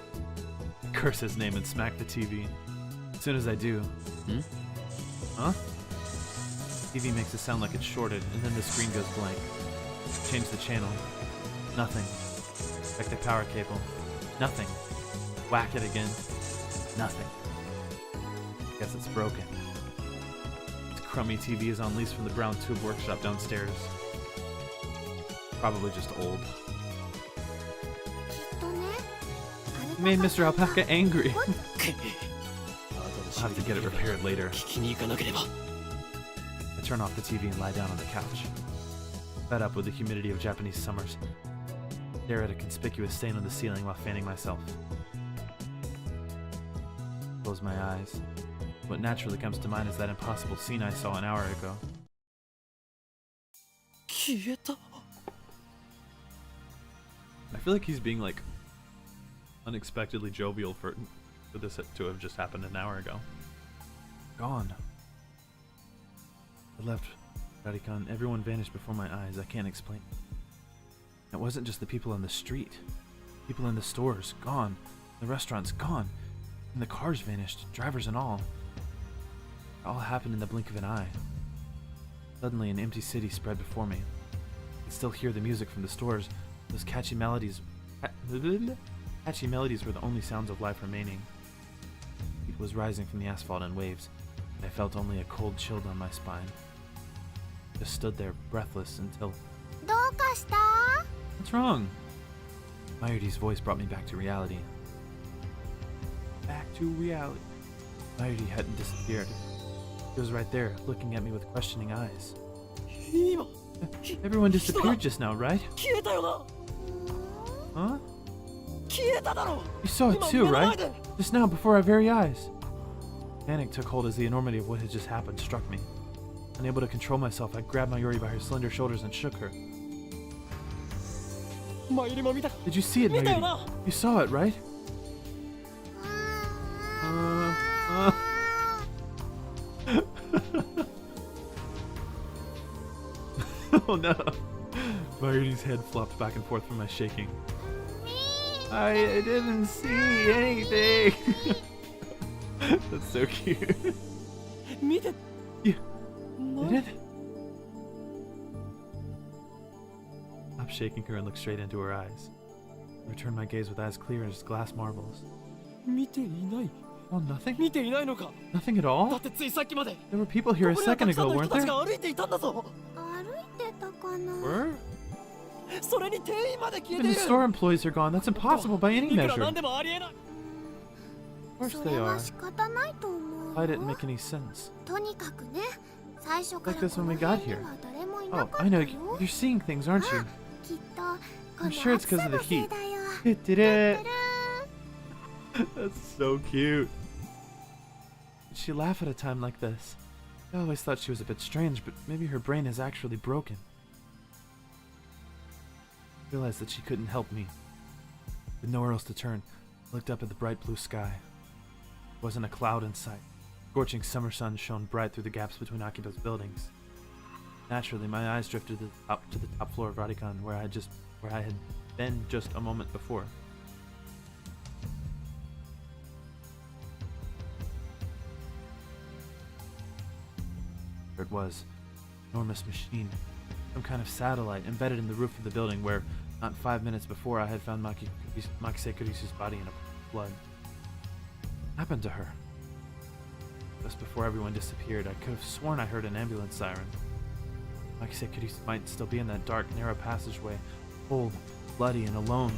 Curse his name and smack the TV. As soon as I do... Huh? TV makes it sound like it's shorted, and then the screen goes blank. Change the channel. Nothing. Check the power cable. Nothing. Whack it again. Nothing. Guess it's broken. This crummy TV is on lease from the brown tube workshop downstairs. Probably just old. You made Mr. Alpaca angry. I'll have to get it repaired later. 聞きに行かなければ I turn off the TV and lie down on the couch. Fed up with the humidity of Japanese summers. Stare at a conspicuous stain on the ceiling while fanning myself. Close my eyes. What naturally comes to mind is that impossible scene I saw an hour ago. 消えた I feel like he's being like unexpectedly jovial for this to have just happened an hour ago. Gone. I left Rarikan. Everyone vanished before my eyes. I can't explain. It wasn't just the people on the street. People in the stores, gone. The restaurants, gone. And the cars vanished, drivers and all. It all happened in the blink of an eye. Suddenly, an empty city spread before me. I could still hear the music from the stores. Those catchy melodies. Catchy melodies were the only sounds of life remaining. Heat was rising from the asphalt in waves, and I felt only a cold chill down my spine. I just stood there, breathless, until... どうかした？ What's wrong? Mayuri's voice brought me back to reality. back to reality. Mayuri hadn't disappeared. He was right there, looking at me with questioning eyes. 今 Everyone disappeared just now, right? 消えたよな Huh? 消えただろ You saw it 今 too, 目の前 right? で Just now, before our very eyes. Panic took hold as the enormity of what had just happened struck me. Unable to control myself, I grabbed Mayuri by her slender shoulders and shook her. マユリも見たか Did you see it, 見たよ Mayuri? な You saw it, right? Oh no. Mayuri's head flopped back and forth from my shaking. I didn't see anything. That's so cute. 見て You な did it? Stop shaking her and look straight into her eyes. I returned my gaze with eyes clear as glass marbles. 見ていない Oh, nothing? 見ていないのか Nothing at だ all? ってついさっきまで There were people here a ここには second たくさん ago, の人 weren't たち there? が歩いていたんだぞ歩いてたかな Were? それに店員まで消え Even てい the る store employees are gone. That's impossible by any いくら measure. なんでもありえない Of course そ they れ are. は仕方ないと思う Why よ didn't make any sense? とにかくね最初か Like ら this こ when の we 辺 got に here. は誰もいな Oh, かっ I た know. よ You're seeing things, aren't you? きっとこ I'm の sure it's 暑 because さ of the のせい heat. だよ It did it! That's so cute. She laugh at a time like this. I always thought she was a bit strange, but maybe her brain is actually broken. I realized that she couldn't help me. With nowhere else to turn, I looked up at the bright blue sky. There wasn't a cloud in sight. Scorching summer sun shone bright through the gaps between Akiba's buildings. Naturally, my eyes drifted to the top floor of Radikan, where I had been just a moment before. There it was, enormous machine, some kind of satellite embedded in the roof of the building where, not 5 minutes before, I had found Makise Kurisu's body in a flood. What happened to her? Just before everyone disappeared, I could have sworn I heard an ambulance siren. Makise Kurisu might still be in that dark, narrow passageway, cold, bloody, and alone.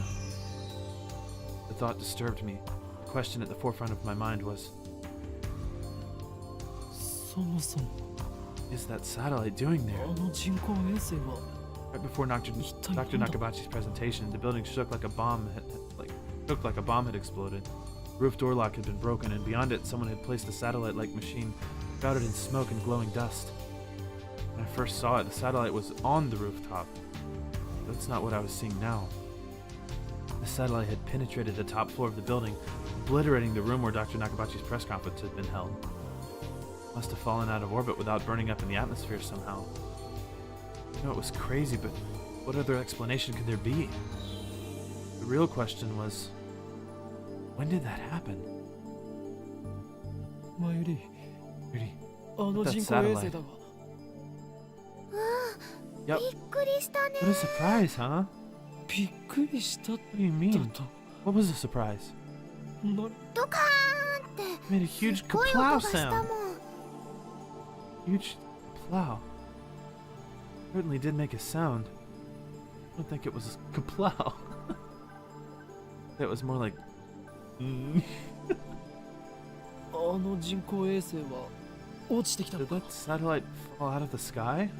The thought disturbed me. The question at the forefront of my mind was, そもそも what is that satellite doing there? あの人工衛星は Right before Dr. Nakabachi's presentation, the building shook like a bomb had exploded. The roof door lock had been broken, and beyond it, someone had placed a satellite-like machine shrouded in smoke and glowing dust. When I first saw it, the satellite was on the rooftop. But that's not what I was seeing now. The satellite had penetrated the top floor of the building, obliterating the room where Dr. Nakabachi's press conference had been held. It must have fallen out of orbit without burning up in the atmosphere somehow. I know it was crazy, but what other explanation could there be? The real question was, when did that happen? マユリ Rudy, あの That 人工衛星 satellite. だが Yep. びっくりしたね What a surprise, huh? びっくりしただ What do you mean? と What was the surprise? なドカーンって It made a huge すっごい kaplow 音がしたも sound. ん Huge kaplow. Certainly did make a sound. I don't think it was a kaplow. That was more like. あの人工衛星は落ちてきたの Did か that satellite fall out of the sky?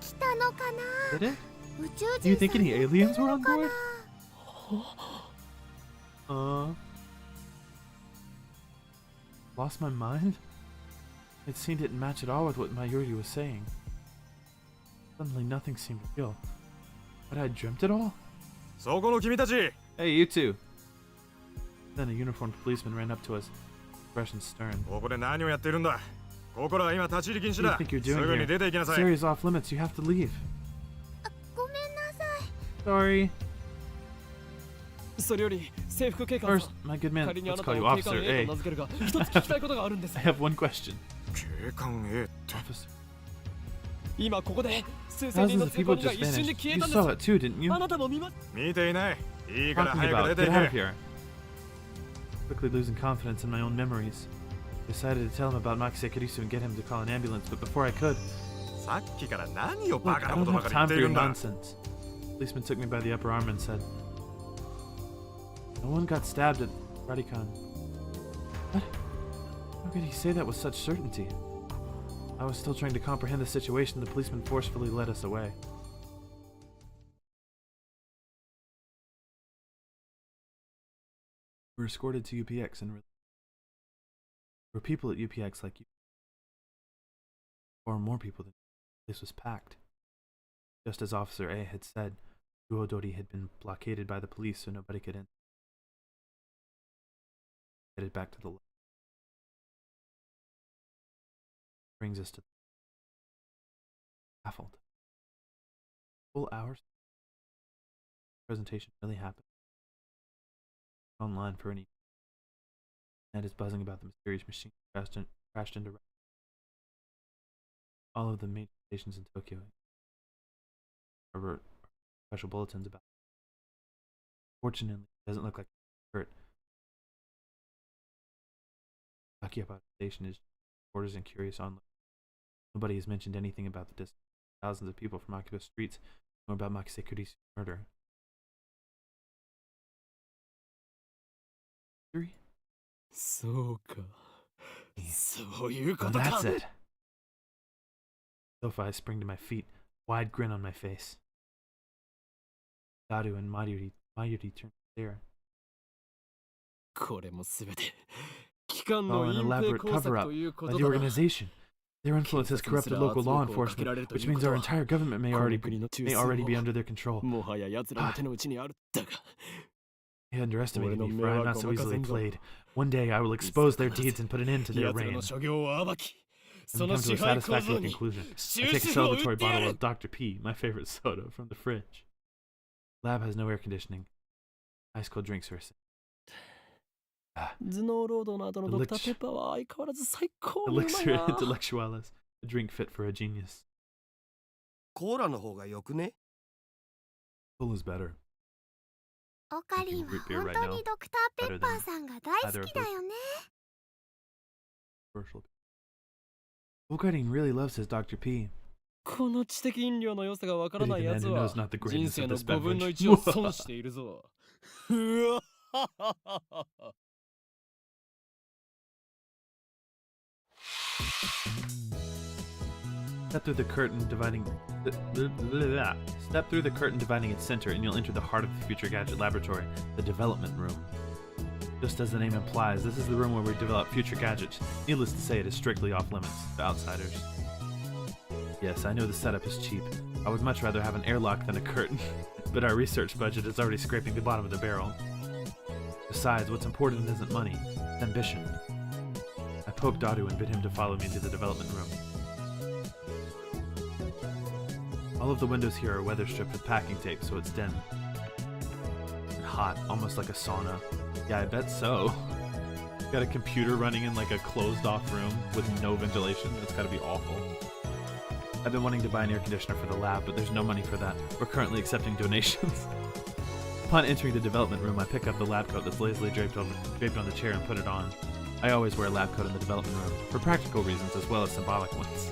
来たのかな Did it? 宇宙 Do you 人 think さん any 乗って aliens る were の on か board? な Lost my mind? It scene didn't match at all with what Mayuri was saying. Suddenly nothing seemed real. Had I dreamt it all? そこの君たち Hey, you two! Then a uniformed policeman ran up to us, expression stern. ここで何をやっているんだここらは今立ち入り禁止 What do だ you think you're す doing ぐに here? 出て行きなさい Serious off limits, you have to leave. ごめんなさい Sorry. それより制服警官 First, さん my good man, 仮にあ let's なた call を you 警官 Officer A A. と名付けるが一つ聞きたいことがあるんです I have one question. 警官 A って Officer, 今ここで数千人 thousands の of 通行 people 人が just 一瞬で vanished. 消え You たん saw で it too, didn't you? すあなたも見ま見ていないいいから Talking 早 about, く出 get て out 行 of け here. Quickly losing confidence in my own memories. I decided to tell him about Makise Kurisu and get him to call an ambulance, but before I could, さっきから何を look, バ I カな don't ことば have かり言っ time て for いる your んだ nonsense. The policeman took me by the upper arm and said, No one got stabbed at Radikan. could he say that with such certainty? I was still trying to comprehend the situation. The policeman forcefully led us away. We were escorted to UPX and there were people at UPX like you. Or more people than the place was packed. Just as Officer A had said, Duodori had been blockaded by the police so nobody could enter. Headed back to the left. Brings us to baffled. Full hours. Presentation really happened. Online for any. Net is buzzing about the mysterious machine crashed into all of the major stations in Tokyo. Or special bulletins about it. Fortunately, it doesn't look like hurt. Talking about the station is reporters and curious online. Nobody has mentioned anything about the distance. Thousands of people from Akiba streets know about Makisekuri's murder. So Well, that's it. Sofa, I spring to my feet, wide grin on my face. Daru and Mayuri turn to stare. これもすべて機関 Oh, の an 隠蔽 elaborate 工作 cover-up というこ by と the だな。 organization. Their influence has corrupted local law enforcement, which means our entire government may already be under their control. もはや奴らの手の内にある。だが They underestimated me, for I am not so easily played. One day I will expose their deeds and put an end to their 奴ら reign. の所業を暴き、 And そ we の come to 支 a 配構 satisfactory 造に conclusion. I 終 take a 止符を打っ celebratory てや bottle る。 of Dr. P, my favorite soda, from the fridge. Lab has no air conditioning. Ice cold drinks are a sin. 頭脳労働の後のドクターペッパーは相変わらず最高にうまい Elixir な。 intellectualis, a drink fit for a genius. コーラの方がよくね？ Full is better. オカリンは本当にドクターペッパーさんが大好きだよね。 Commercial. Okarin really loves his Dr. P. この知的飲料の良さがわからないやつ Even は then, he knows not the 人 greatness 生 of の this 5分の beverage. 1を損しているぞ。うわはははは Step through the curtain dividing Step through the curtain dividing its center and you'll enter the heart of the Future Gadget Laboratory, the development room. Just as the name implies, this is the room where we develop future gadgets. Needless to say, it is strictly off limits to outsiders. Yes, I know the setup is cheap. I would much rather have an airlock than a curtain, but our research budget is already scraping the bottom of the barrel. Besides, what's important isn't money, it's ambition. I poked Daru and bid him to follow me into the development room. All of the windows here are weather stripped with packing tape, so it's dim. And hot, almost like a sauna. Yeah, I bet so. Got a computer running in like a closed-off room with no ventilation. That's gotta be awful. I've been wanting to buy an air conditioner for the lab, but there's no money for that. We're currently accepting donations. Upon entering the development room, I pick up the lab coat that's lazily draped on the chair and put it on. I always wear a lab coat in the development room, for practical reasons as well as symbolic ones.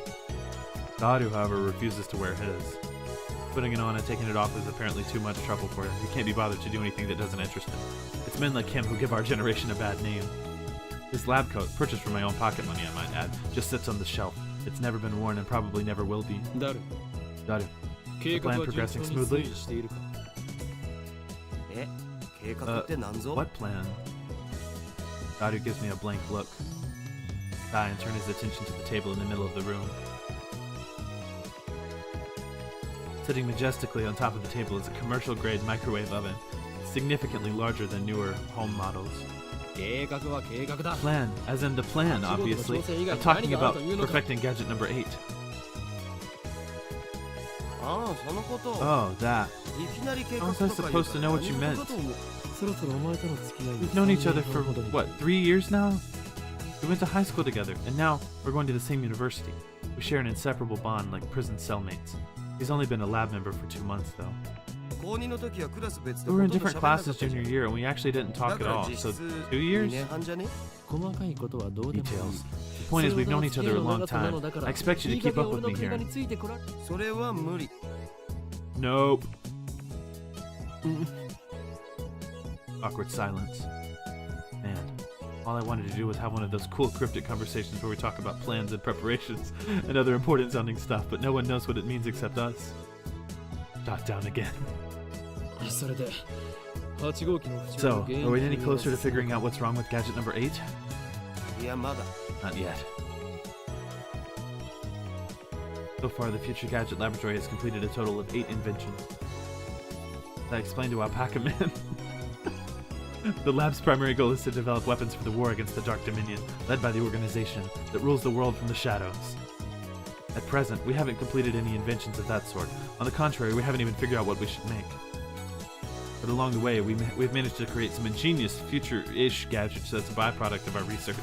Daru, however, refuses to wear his. Putting it on and taking it off is apparently too much trouble for him. He can't be bothered to do anything that doesn't interest him. It's men like him who give our generation a bad name. This lab coat, purchased from my own pocket money I might add, just sits on the shelf. It's never been worn and probably never will be. Daru, The plan progressing smoothly? しているか。え、計画って何ぞ？ What plan? Daru gives me a blank look. Sigh and turn his attention to the table in the middle of the room. Sitting majestically on top of the table is a commercial-grade microwave oven, significantly larger than newer home models. 計画は計画だ。 Plan, as in the plan, obviously. I'm talking about perfecting gadget number 8. ああ、そのこと。 Oh, that. いきなり計 How 画 was I とか supposed to know what you 言う meant? かと思う。そろそろお前との付き合いを We've known each other for, 3年ほどに what, 3 years now? We went to high school together, and now we're going to the same university. We share an inseparable bond like prison cellmates. He's only been a lab member for 2 months, though. 高2の時はクラス別で We were in ほとんど different 喋らなか classes ったじゃ junior ん。 year, and we actually didn't だ talk か at ら all. 実 So, 質 2 2 years? 年半じゃね？細かいことはどうでもいい。 Details. The point is, we've known each other a long time. I expect you to keep up with me here. それは無理。 Nope. Awkward silence. Man, All I wanted to do was have one of those cool cryptic conversations where we talk about plans and preparations and other important sounding stuff, but no one knows what it means except us. Jot down again. それで8号機の不調 So, の原因 are we any closer to figuring out what's wrong with gadget number 8? いやまだ Not yet. So far, the Future Gadget Laboratory has completed a total of 8 inventions. As I explained to Alpaca Man, the lab's primary goal is to develop weapons for the war against the Dark Dominion, led by the organization that rules the world from the shadows. At present, we haven't completed any inventions of that sort. On the contrary, we haven't even figured out what we should make. But along the way, we've managed to create some ingenious, future-ish gadgets that's a byproduct of our research.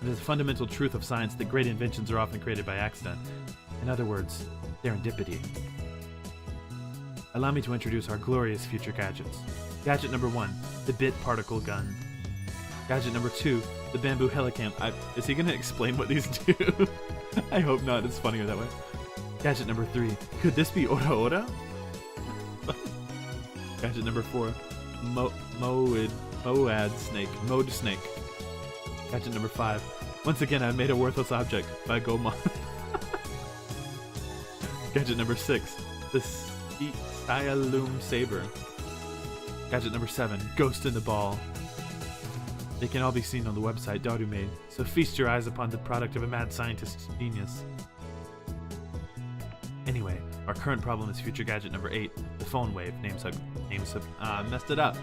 It is a fundamental truth of science that great inventions are often created by accident. In other words, serendipity. Allow me to introduce our glorious future gadgets. Gadget number 1, the bit particle gun. Gadget number 2, the bamboo helicam. Is he going to explain what these do? I hope not, it's funnier that way. Gadget number 3, could this be Ora Ora? Gadget number 4, Moad snake. Gadget number 5, once again I made a worthless object by Gomon. Gadget number 6, the Styalum saber. Gadget number 7, ghost in the ball. They can all be seen on the website Daru made, so feast your eyes upon the product of a mad scientist's genius. Anyway, our current problem is future gadget number 8, the phone wave, messed it up.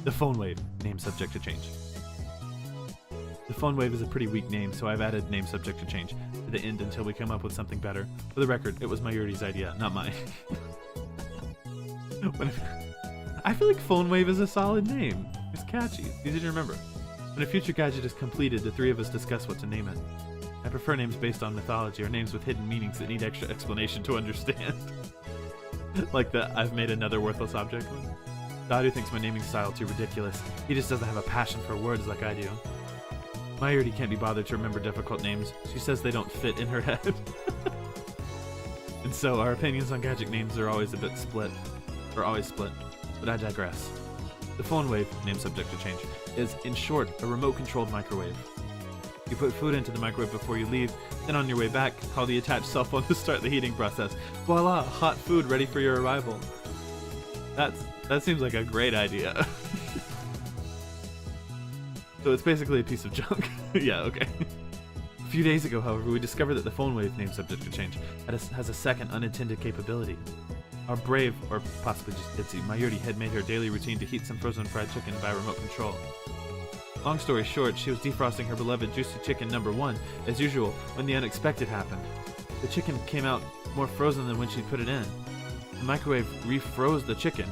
The phone wave, name subject to change. The phone wave is a pretty weak name, so I've added name subject to change to the end until we come up with something better. For the record, it was Mayuri's idea, not mine. I feel like phone wave is a solid name. It's catchy, it's easy to remember. When a future gadget is completed, the 3 of us discuss what to name it. I prefer names based on mythology or names with hidden meanings that need extra explanation to understand. Like the I've made another worthless object one. Daru thinks my naming style too ridiculous. He just doesn't have a passion for words like I do. Mayuri can't be bothered to remember difficult names. She says they don't fit in her head. And so our opinions on gadget names are always split. But I digress. The phone wave, name subject to change, is, in short, a remote-controlled microwave. You put food into the microwave before you leave, then on your way back, call the attached cell phone to start the heating process. Voila! Hot food ready for your arrival. That seems like a great idea. So it's basically a piece of junk. Yeah, okay. A few days ago, however, we discovered that the phone wave, name subject to change, has a second unintended capability. Our brave, or possibly just ditzy, Mayuri had made her daily routine to heat some frozen fried chicken by remote control. Long story short, she was defrosting her beloved juicy chicken number 1, as usual, when the unexpected happened. The chicken came out more frozen than when she put it in. The microwave refroze the chicken.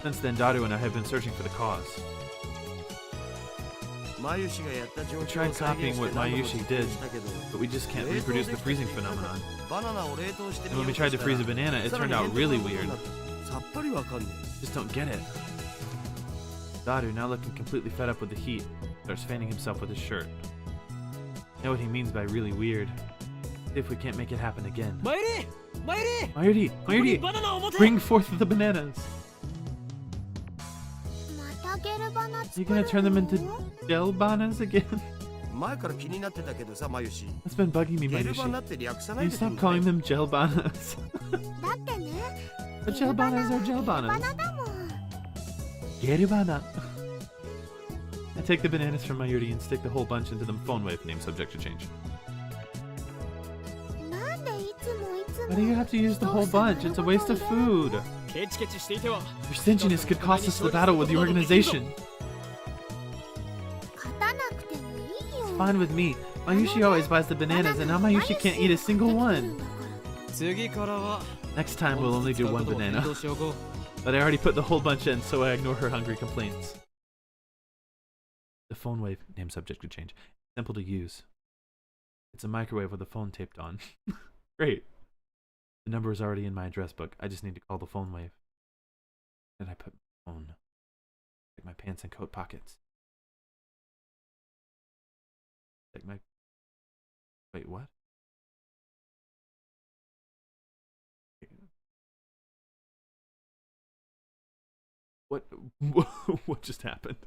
Since then, Daru and I have been searching for the cause. We tried copying what Mayushi did, but we just can't reproduce the freezing phenomenon. And when we tried to freeze a banana, it turned out really weird. Just don't get it. Daru, now looking completely fed up with the heat, starts fanning himself with his shirt. I know what he means by really weird. See if we can't make it happen again. Mayuri! Bring forth the bananas! Are you gonna turn them into gel bananas again? That's been bugging me, Mayushi. Can you stop calling them gel bananas? But gel bananas are gel bananas. Gerubana. I take the bananas from Mayuri and stick the whole bunch into the phone wave, name subject to change. Why do you have to use the whole bunch? It's a waste of food. Your stinginess could cost us the battle with the organization. It's fine with me. Mayushi always buys the bananas, and now Mayushi can't eat a single one. Next time we'll only do one banana. But I already put the whole bunch in, so I ignore her hungry complaints. The phone wave, name subject to change. Simple to use. It's a microwave with a phone taped on. Great. The number is already in my address book. I just need to call the phone wave. Then I put my phone. Check my pants and coat pockets. Check my... Wait, what? What? What just happened?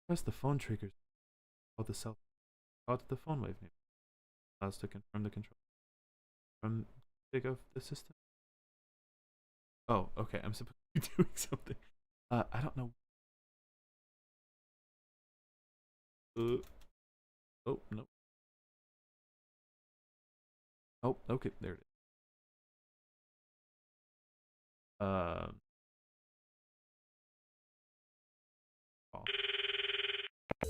Press the phone triggers. Call the cell. Call to the phone wave name. Allows to confirm the control. From big of the system. Oh, okay. I'm supposed to be doing something. I don't know. Oh, no. Oh, okay. There it is. Oh.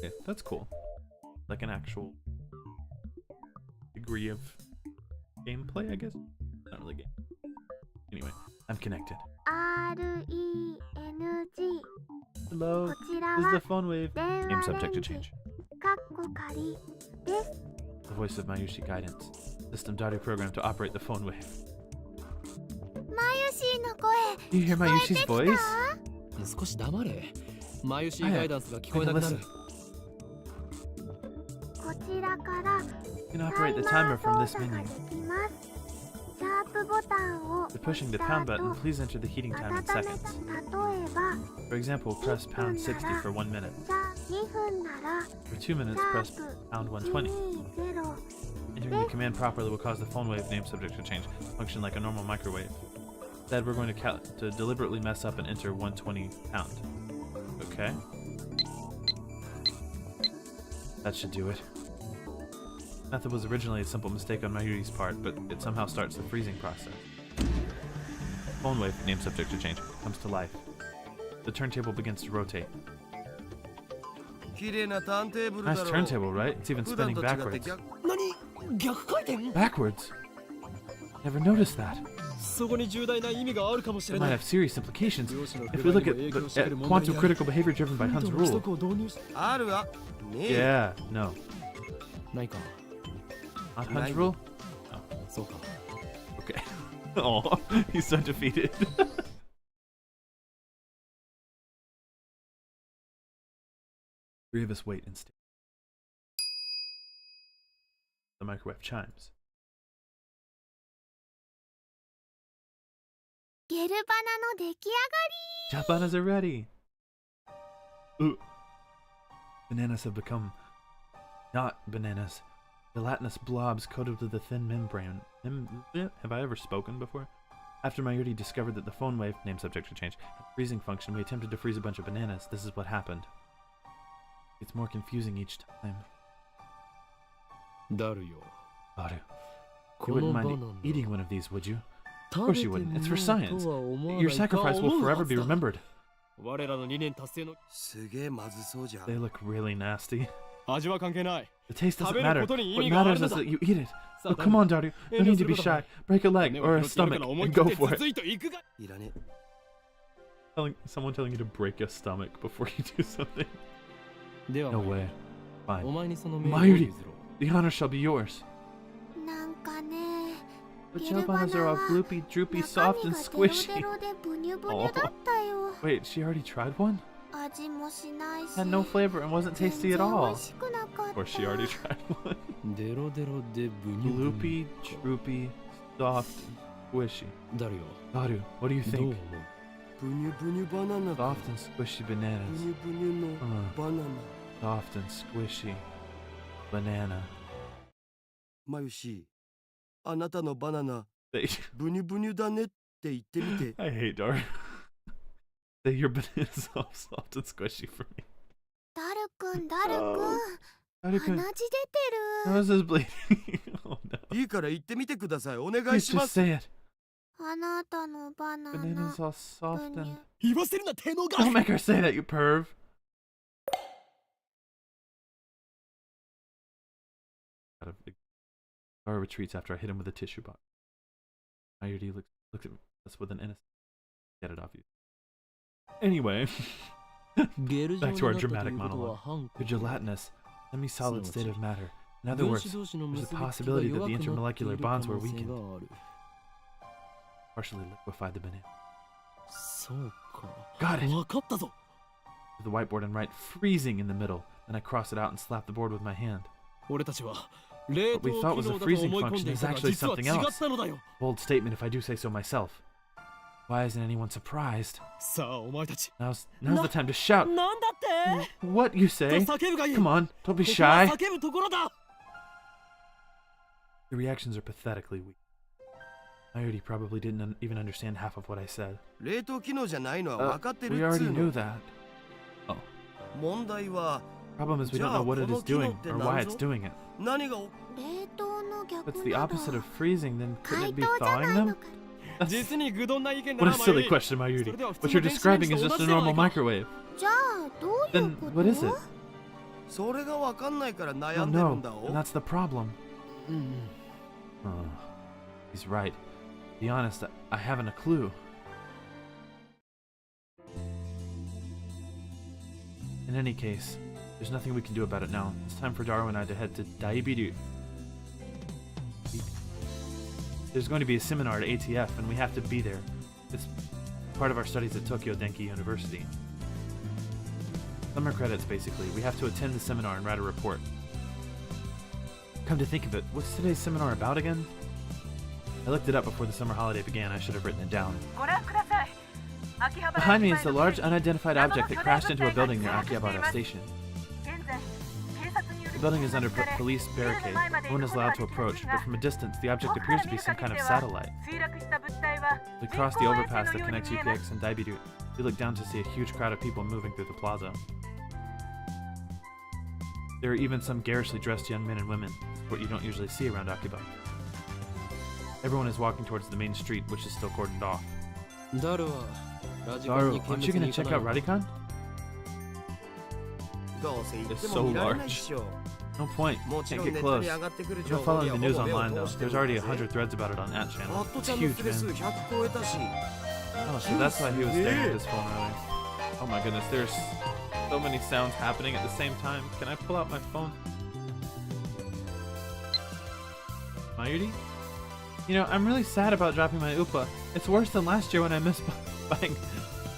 Yeah, that's cool. Like an actual degree of gameplay, I guess. Not really game. Anyway, I'm connected. RENG Hello. こちら This is は the phone wave. 電 Name 話 subject to レンジ change. かっこ仮です The voice of Mayushi guidance. System audio program to operate the phone wave. マユシーの声 Do you hear 聞こえて Mayushi's きた voice? 少し黙れ。マユシーガイダンスが聞こえなくなる。こちらから You can タイ operate the マ timer ー from 操 this 作が menu. できますシャープボタンを By 押 pushing し the た pound 後 button, please enter the heating 温 time in めた seconds. 例えば For example, press pound 60 for 1 minute. 2分なら For 2 minutes, シャ press ープ pound 120. 120 Entering the command properly will cause the phone wave name subject to change, function like a normal microwave. Instead, we're going to deliberately mess up and enter 120 pound. Okay. That should do it. Method was originally a simple mistake on Mayuri's part, but it somehow starts the freezing process. Phone wave name subject to change comes to life. The turntable begins to rotate. 綺麗なターンテーブルだ Nice ろ turntable, right? It's even 普段 spinning と違って backwards. 逆何？逆回転？ Backwards? Never noticed that. そこに重大な意味があるかもし It れ might ない have。serious implications 量子の if 振 we る look 舞い at, にも影響してくる問 quantum 題がある。 critical behavior driven by ヒン Hun's トの規 rule. 則を導入しあるわねえ Yeah, no. ないか。 Not Hun's rule? そうか。 Okay. Oh, he's so defeated. Three of us wait and stay. The microwave chimes. ゲルバナの出来上が Japanas are ready. Ooh. Bananas have become not bananas. Gelatinous blobs coated with a thin membrane. Have I ever spoken before? After Mayuri discovered that the phone wave, name subject to change, had a freezing function, we attempted to freeze a bunch of bananas. This is what happened. It's more confusing each time. だるよ。 Baru, you こ wouldn't の mind バナナ。 eating one of these, would you? 食 course べ you て wouldn't. み It's よ for う science. とは思わな Your いか sacrifice 思 will う forever は be ずだ。 remembered. 我らの理念達成のすげえまずそうじゃん They look really nasty. 味は関係ない。 The taste doesn't 食べる matter. ことに意 What 味がある matters の is だ。 that you eat it. さあ、 Oh, come on, Daru. 遠 No 慮 need す to る be ことは shy. Break a leg 根を or a 拾っているか stomach ら思い and 切っ go て for つ it. ついといくが。いらね Someone telling you to break your stomach before you do something. では、 No way. お Fine. 前にその命令を Mayuri, 譲ろう。 the honor shall be yours. なんかね But ゲルバ Japanas ナ are は all gloopy, droopy, 中 soft, 身 and がデロ squishy. デロでブニュブニュだったよ Wait, she already tried one? 味もしないし Had no flavor and wasn't 全 tasty 然 at 美 all. 味しくなかっ Or た she already tried one. デロデロでブニュブニ Gloopy, droopy, soft, squishy. だるよ。 Baru, what do you どう思 think? う？ブニュブニュバナナか Soft and squishy ブ bananas. ニュブニュのバナナ Soft and squishy banana. マユシあなたのバナナ They, ブニュブニュだねって言ってみて I hate Daru. Say your banana's all soft and squishy for me. ダルくんダルくん Daru-kun, 鼻血出てる nose is bleeding. Oh no. いいから言ってみてくださいお願い Please しま just す say it. あなたのバナナ Banana's all soft ブニュ and... 言わせるな、手のが。 Don't make her say that, you perv. Daru retreats after I hit him with a tissue box. Mayuri looks at us with an innocent. Get it off you. Anyway, ゲル状 back に to な our ったとい dramatic うことは monologue. 反 The gelatinous, semi-solid state of matter. In other 分 words, 子同士の there's 結 the びつきが possibility that 弱 the くなってい intermolecular る可 bonds were 能性 weakened, がある。 partially liquefied the banana. そうか。 Got it! わかったぞ。 To the whiteboard and write freezing in the middle. Then I cross it out and slap the board with my hand. 俺たちは冷 What we 凍 thought 機 was a 能だと freezing 思い込ん function でい is たが actually 実は something 違っ else. たのだよ。 Bold statement if I do say so myself. Why isn't anyone surprised? さあお前たち Now's the time to shout. なんだって What you と say? 叫ぶがいい Come on, don't be ここは shy. 叫ぶところだ The reactions are pathetically weak. Mayuri probably didn't even understand half of what I said. 冷凍機能じゃないのは分かってる We っつ already う knew の that. Oh. 問題は Problem is we don't know what it is doing or why it's doing it. 何が冷凍の If 逆 it's the なら opposite of freezing, then couldn't 解 it be 凍じゃな thawing いの them? か 実に愚鈍な意見だ What な a silly マユリ question, Mayuri. それでは普通 What の you're 電子レン describing ジ is と just 同 a じじゃな normal いか microwave. じゃあどういう Then こと what is it? それが分かんないから Oh 悩んでる no, んだ and お that's the problem. うん Oh, he's right. To be honest, I haven't a clue. In any case, there's nothing we can do about it now. It's time for Daru and I to head to Daibiru. There's going to be a seminar at ATF, and we have to be there. It's part of our studies at Tokyo Denki University. Summer credits, basically. We have to attend the seminar and write a report. Come to think of it, what's today's seminar about again? I looked it up before the summer holiday began. I should have written it down. Behind me is a large unidentified object that crashed into a building near Akihabara Station. The building is under police barricade. No one is allowed to approach, but from a distance, the object appears to be some kind of satellite. We cross the overpass that connects UPX and Daibiru. We look down to see a huge crowd of people moving through the plaza. There are even some garishly dressed young men and women, what you don't usually see around Akiba. Everyone is walking towards the main street, which is still cordoned off. ダルはラジコン Daru, に見 aren't 物 you に gonna 行か check ない out の Radican? どうせ言って It's so も見られないっしょ No point. もち Can't ろん get ネット close. に上がってくる I'm 情 not 報 following に the は news ほぼ目を online though. 通してる There's already ぜ 100 threads about it on that マ channel. ット It's ちゃんの huge, スレ数 man. 100超えたし Oh, so that's why he was staring at his phone earlier. Oh my goodness, there's so many sounds happening at the same time. Can I pull out my phone? Mayuri? You know, I'm really sad about dropping my Upa. It's worse than last year when I missed buying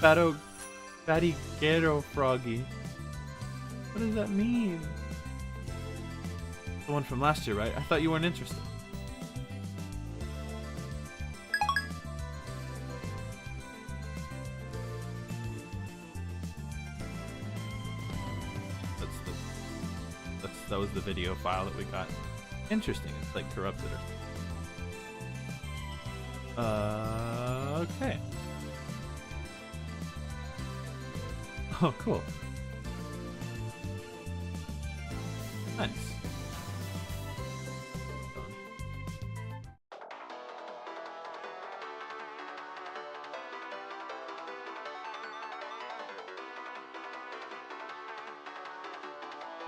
Fatty Gero Froggy. What does that mean? The one from last year, right? I thought you weren't interested. That was the video file that we got. Interesting. It's like corrupted or something. Okay. Oh, cool. Nice.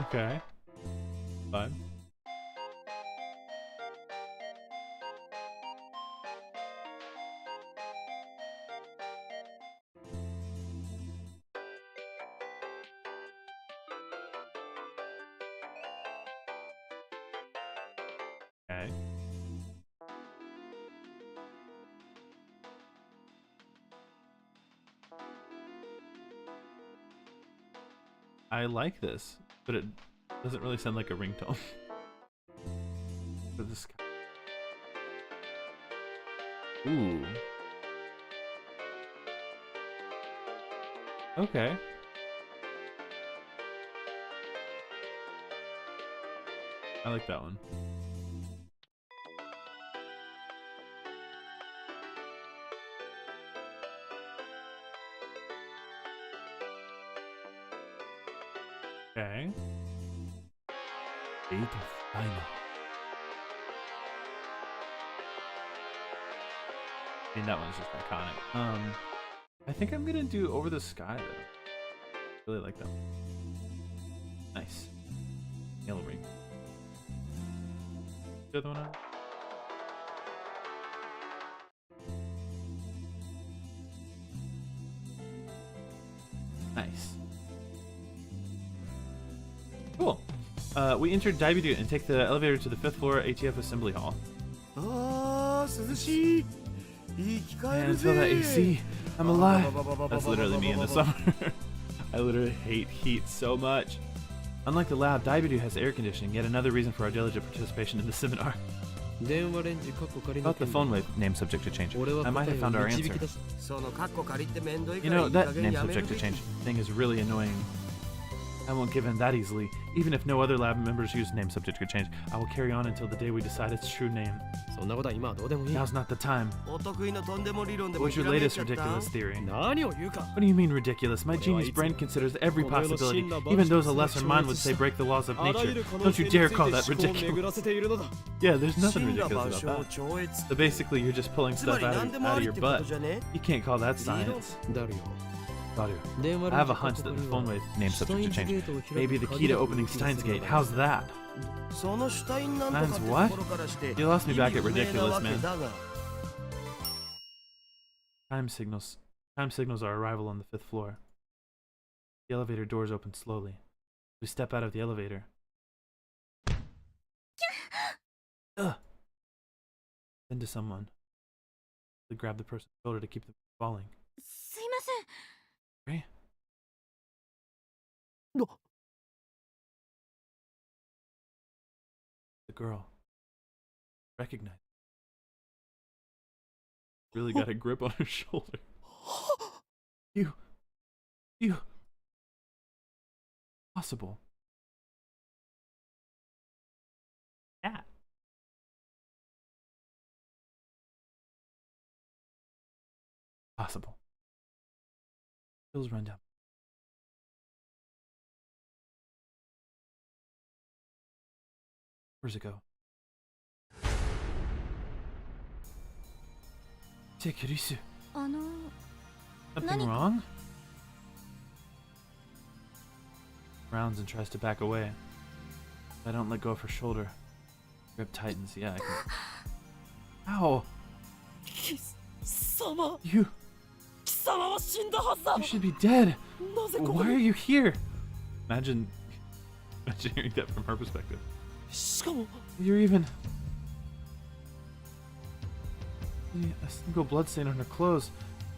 Okay. Fine. Okay. I like this, but it doesn't really sound like a ringtone. For this guy. Ooh. Okay. I like that one. Okay. Eight of Final. I mean, that one's just iconic. I think I'm gonna do Over the Sky though. Really like that one. Nice. Yellow ring. The other one out? Nice. Cool. We entered Daibiru and take the elevator to the 5th floor ATF Assembly Hall. あー涼しい生き返 Man, る feel that ぜ AC. I'm alive. That's literally me in the summer. I literally hate heat so much. Unlike the lab, Daibiru has air conditioning, yet another reason for our diligent participation in the seminar. 電話レンジかっこ仮の About the 件 phone wave name subject to change. 俺は I might 答 have え found を our 導 answer. き出す。そのカッコ借りってめんどいか You ら know, いい that 加減 name やめる subject to べき change thing is really annoying. I won't give in that easily. Even if no other lab members use name subject to change, I will carry on until the day we decide its true name. そんなことは今はどうでもいい。 Now's not the time. お得意のとんでも理論でも What's ひ your らめい latest ちゃった ridiculous theory? 何を言うか。 What do you mean ridiculous? My genius brain considers every possibility, even those a lesser mind would say break the laws of あらゆ nature. る可能 Don't 性 you につい dare て call 思 that 考を巡 ridiculous. らせているのだ。 Yeah, there's nothing 死んだ ridiculous 場 about 所を that. 超越 So basically, you're just pulling つま stuff り out 何で of, も out あ of りっ your てこと butt. じゃね You can't call that science. だるよ。Daru. 電話 I レン have ジ a かっ hunch こ that 仮 the は phone wave name シュタ subject イ to ンズゲ change. ートを開く Maybe the key to opening Steins Gate. How's that? そのシュタインなんとかって Steins と what? ころからして You lost me 意 back 味 at 不明な ridiculous, わけ man. だが Time signals. Time signals our arrival on the 5th floor. The elevator doors open slowly. We step out of the elevator. Ugh. Then to someone. We grab the person's shoulder to keep them from falling. すいません。 Okay? の The girl. Recognize. Really got a grip on her shoulder. You. Possible. Yeah. Possible. Chills run down. Where's it go? Hey, Kirisu. 何 Something wrong? Rounds and tries to back away. I don't let go of her shoulder. Grip tightens. Yeah, I can. Ow! 貴様 You 貴様は死んだはずだ。 you should be dead. なぜここ Why are に you here? Imagine hearing that from her perspective. しかも You're even a single bloodstain on her clothes.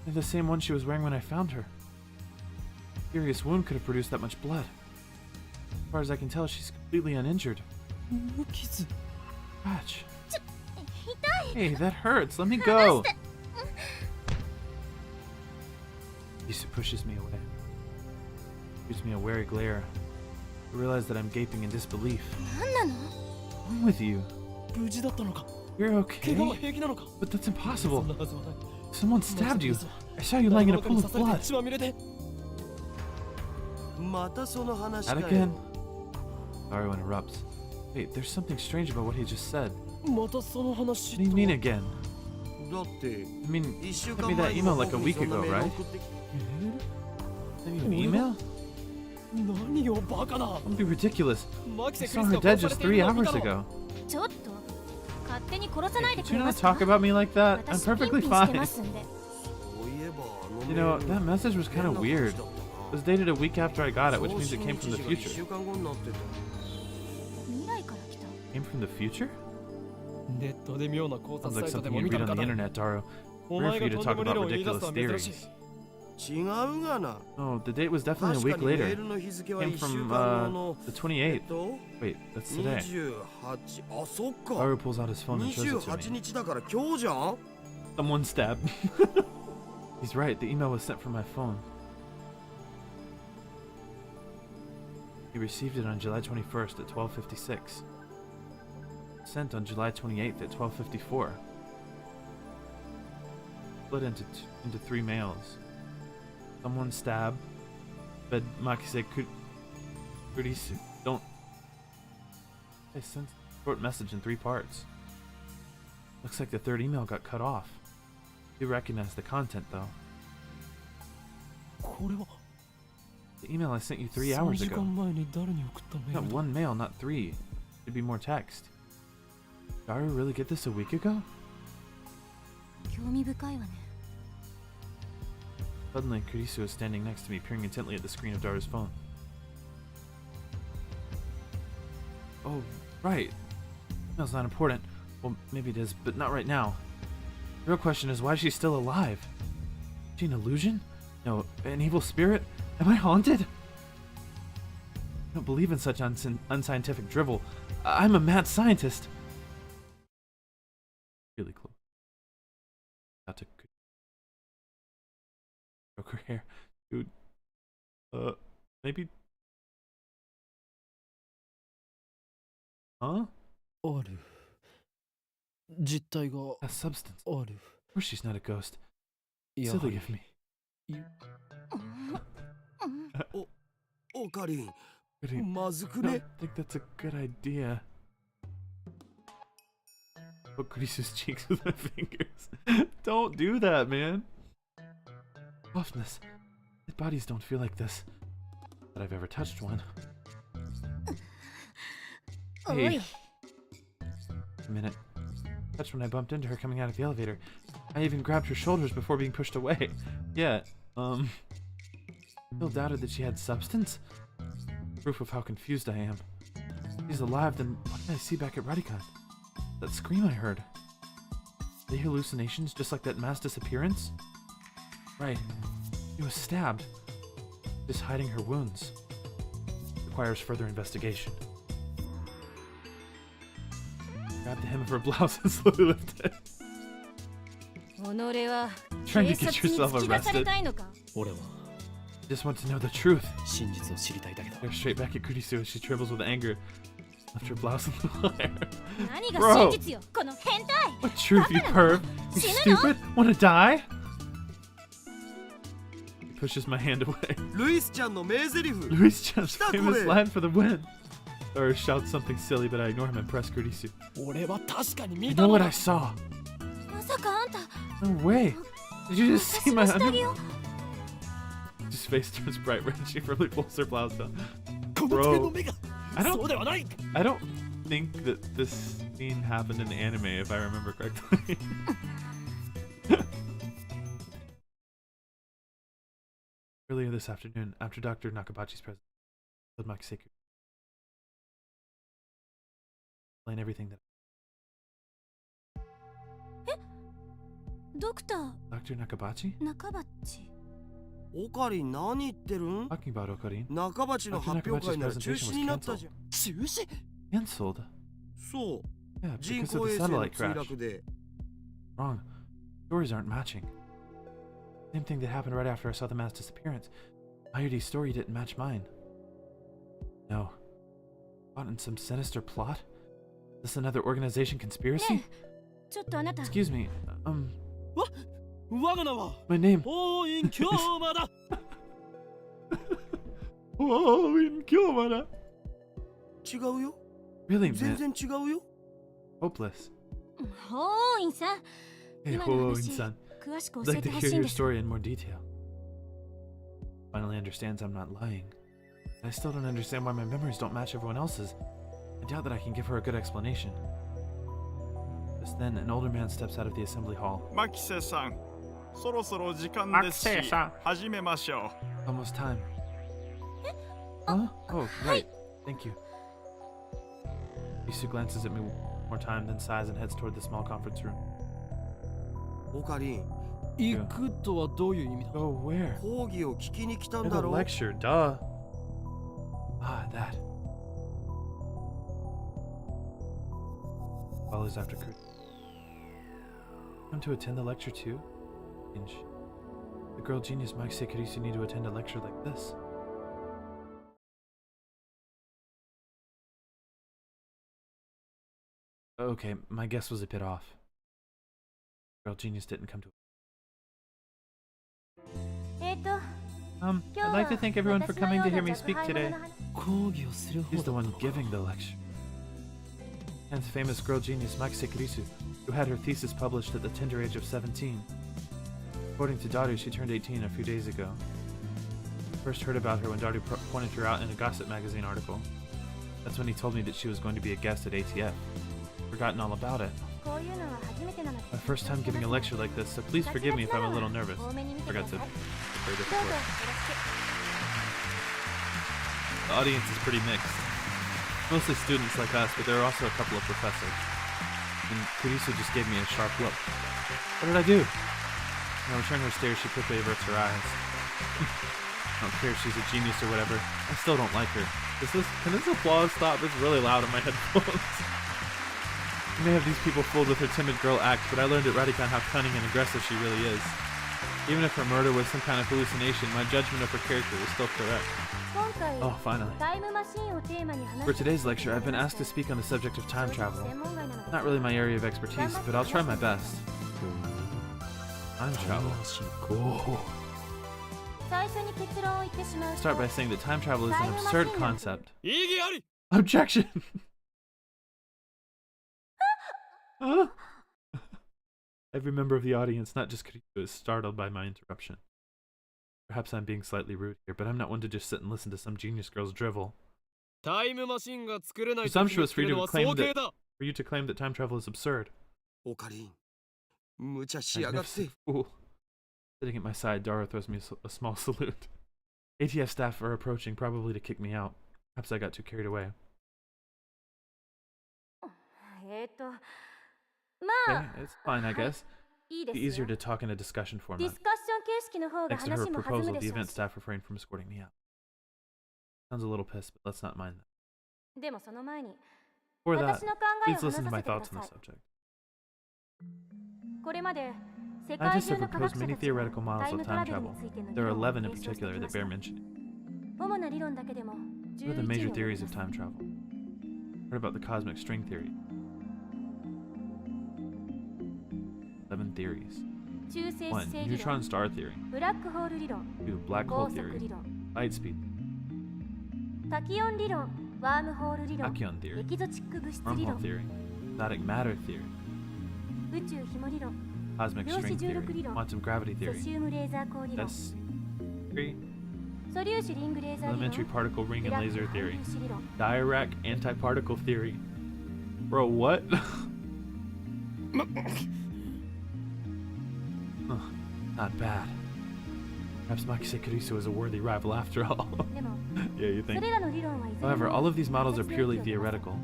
They're the same one she was wearing when I found her. A serious wound could have produced that much blood. As far as I can tell, she's completely uninjured. 無傷 Patch. 痛い。 Hey, that hurts. Let me go. Lisa pushes me away. Shoots me a wary glare. I realize that I'm gaping in disbelief. 何なの？ What's wrong with you? 無事だったのか You're 怪我は okay? 平気なのか But that's そ impossible. んなはずはない Someone まさか stabbed you. です I saw you lying in a 誰 pool か of に刺され blood. て血まみれでまたその話か That よ again? Daru interrupts. Wait, there's something strange about what he just said. またその話 What do you mean again? だって I mean, 1週 sent 間 me that 前に email も like a 僕に week そんな ago, メール right? 送ってき Sent you an email? 何をバカな Don't be ridiculous. マキ I セク saw リ her スが dead 殺さ just れている 3のを見 hours た ago. のちょっと勝手に殺さないで Did く you れま not すか？ talk about me like that? I'm 私ピン perfectly ピンしてま fine. すんで。そういえばあの You メ know, ール that message was kind of 変な weird. 話だった It な was dated a week after I got it, which 送 means 信 it came from 日 the 時が1 future. 週間後になってた未来から来た。 Came from the future? ネットで妙な考 Sounds 察 like サイトで something も you 見た read の on か the な internet, Daru. お Rare 前 for が you と to んで talk も理 about 論を言い出す ridiculous とは珍しい theories. 違うがな Oh, the date was definitely a 確か week にメー later. ルの日付は Came 1週 from 間後の the 28th. Wait, that's today. 28あそっか Daru pulls out his phone and shows it to 28 me. 日だから今日じゃん Someone stabbed. He's right. The email was sent from my phone. He received it on July 21st at 12:56. Sent on July 28th at 12:54. Split into 3 mails. Someone stabbed. Fed Makise Kurisu. Don't. I sent a short message in 3 parts. Looks like the 3rd email got cut off. You recognize the content, though. これは The email I sent you 3 3 hours 時 ago. 間前に誰に送ったメー Not ルだ 1 mail, not 3. Should be more text. Daru really get this a week ago? 興味深いわね。 Suddenly, Kurisu is standing next to me, peering intently at the screen of Daru's phone. Oh, right. Email's not important. Well, maybe it is, but not right now. The real question is why she's still alive. Is she an illusion? No, an evil spirit? Am I haunted? I don't believe in such unscientific drivel. I'm a mad scientist. Really close. Got to stroke her hair. Dude. Maybe. Huh? ある。実体が A substance. ある。 Of course she's not a ghost. やは Silly り of me. オカリン Really, まずく I don't ね think that's a good idea. Put Kurisu's cheeks with my fingers. Don't do that, man. Softness. Dead bodies don't feel like this. But I've ever touched one. Hey. A minute. Touched when I bumped into her coming out of the elevator. I even grabbed her shoulders before being pushed away. Yeah, Still doubted that she had substance? Proof of how confused I am. If she's alive, then what did I see back at Radicon? That scream I heard. Are they hallucinations just like that mass disappearance? Right. She was stabbed. Just hiding her wounds. Requires further investigation. Grab the hem of her blouse and slowly lift it. 己は Trying 警 to 察 get に yourself 突き出され arrested. たいのか。俺は Just want to know the truth. 真実を知りたいだけだ。 Stares straight back at Kurisu as she trembles with anger. Left her blouse in the fire. 何が Bro. 真実よ、この変態。 What truth, you perv? You Sino? stupid? Wanna die? He pushes my hand away. ルイスちゃんの名台詞 Luis Chan's Stop famous it. line for the win. Or shouts something silly, but I ignore him and press Kurisu. 俺は確かに You 見た know の what だ I。saw? まさかあんた No way. Did you just see 私 my の下着 under? を。 His face turns bright red and she firmly pulls her blouse down. この手の目が I don't- そうではない。 I don't think that this scene happened in the anime, if I remember correctly. Earlier this afternoon, after Dr. Nakabachi's presence, I told Makiseku. Explain everything that ドクター Dr. Nakabachi? 中バッチ。オカリン何言ってるん Talking about Okarin? 中鉢の発表会なら中止になったじゃん中止 Cancelled? そう Yeah, 人 because 工 of 衛 the 星の satellite 墜 crash. 落で Wrong. Stories aren't matching. Same thing that happened right after I saw the mass disappearance. Mayuri's story didn't match mine. No. Caught in some sinister plot? Is this another organization conspiracy? ねえ、ちょっとあなた。 Excuse me. 我が名は My name. 大院京馬だ。 Whoa, in Kyomara. 違うよ Really, 全 man. 然違うよ Hopeless. ほーいんさん、 Hey, 今の話 Ho-in-san. 詳しく I'd 教え like て to ほ hear しいん your です story in more detail. Finally understands I'm not lying. I still don't understand why my memories don't match everyone else's. I doubt that I can give her a good explanation. Just then, an older man steps out of the assembly hall. マキセさん、そろそろ時間ですし、始めましょう。 Almost time. Huh? Oh, right. Thank you. Isu glances at me one more time, then sighs and heads toward the small conference room. オカリン行くとはどういう意味だ。 Go where? 講義を聞きに来たん To だ the ろ lecture, duh. Ah, that. Follows after Kurt. Come to attend the lecture too? Inch. The girl genius Mike Sekirisu need to attend a lecture like this. Okay, my guess was a bit off. Girl genius didn't come to. 今 I'd like to thank everyone for coming to hear me speak today. 講義をする方 He's the だ one ったのか giving the lecture. Japan's famous girl genius Maki Sekirisu, who had her thesis published at the tender age of 17. According to Daru, she turned 18 a few days ago. First heard about her when Daru pointed her out in a gossip magazine article. That's when he told me that she was going to be a guest at ATF. Forgotten all about it. こういうのは初めてなので My first time giving a lecture like this, so please forgive me if I'm a little nervous. 多めに見てく Forgot だ to さい。 very どうぞ difficult よろ word. しく。 The audience is pretty mixed. Mostly students like us, but there are also a couple of professors. And Kurisu just gave me a sharp look. What did I do? When I returned her stare, she quickly averts her eyes. I don't care if she's a genius or whatever. I still don't like her. Can this applause stop? It's really loud in my headphones. You may have these people fooled with her timid girl act, but I learned at Radican how cunning and aggressive she really is. Even if her murder was some kind of hallucination, my judgment of her character was still correct. Oh, finally. For today's lecture, I've been asked to speak on the subject of time travel. Not really my area of expertise, but I'll try my best. Time travel. Start by saying that time travel is an absurd concept. Objection! Huh? Every member of the audience, not just Kuriku, is startled by my interruption. Perhaps I'm being slightly rude here, but I'm not one to just sit and listen to some genius girl's drivel. Presumptuous for you to claim that time travel is absurd. Magnificent fool. Sitting at my side, Dara throws me a small salute. ATF staff are approaching, probably to kick me out. Perhaps I got too carried away. Okay, it's fine, I guess. It'd be easier to talk in a discussion format. Next to her proposal, the event staff refrained from escorting me out. Sounds a little pissed, but let's not mind that. Before that, please listen to my thoughts on the subject. Scientists have proposed many theoretical models of time travel. There are 11 in particular that bear mentioning. What are the major theories of time travel? What about the cosmic string theory? 7 theories. 1. Neutron star theory. 2. Black hole theory. Light speed. Tachyon theory. Wormhole theory. Exotic matter theory. Cosmic string theory. Quantum gravity theory. S theory. Elementary particle ring and laser theory. Dirac antiparticle theory. Bro, what? Not bad. Perhaps Makise Kurisu is a worthy rival after all. Yeah, you think? However, all of these models are purely theoretical.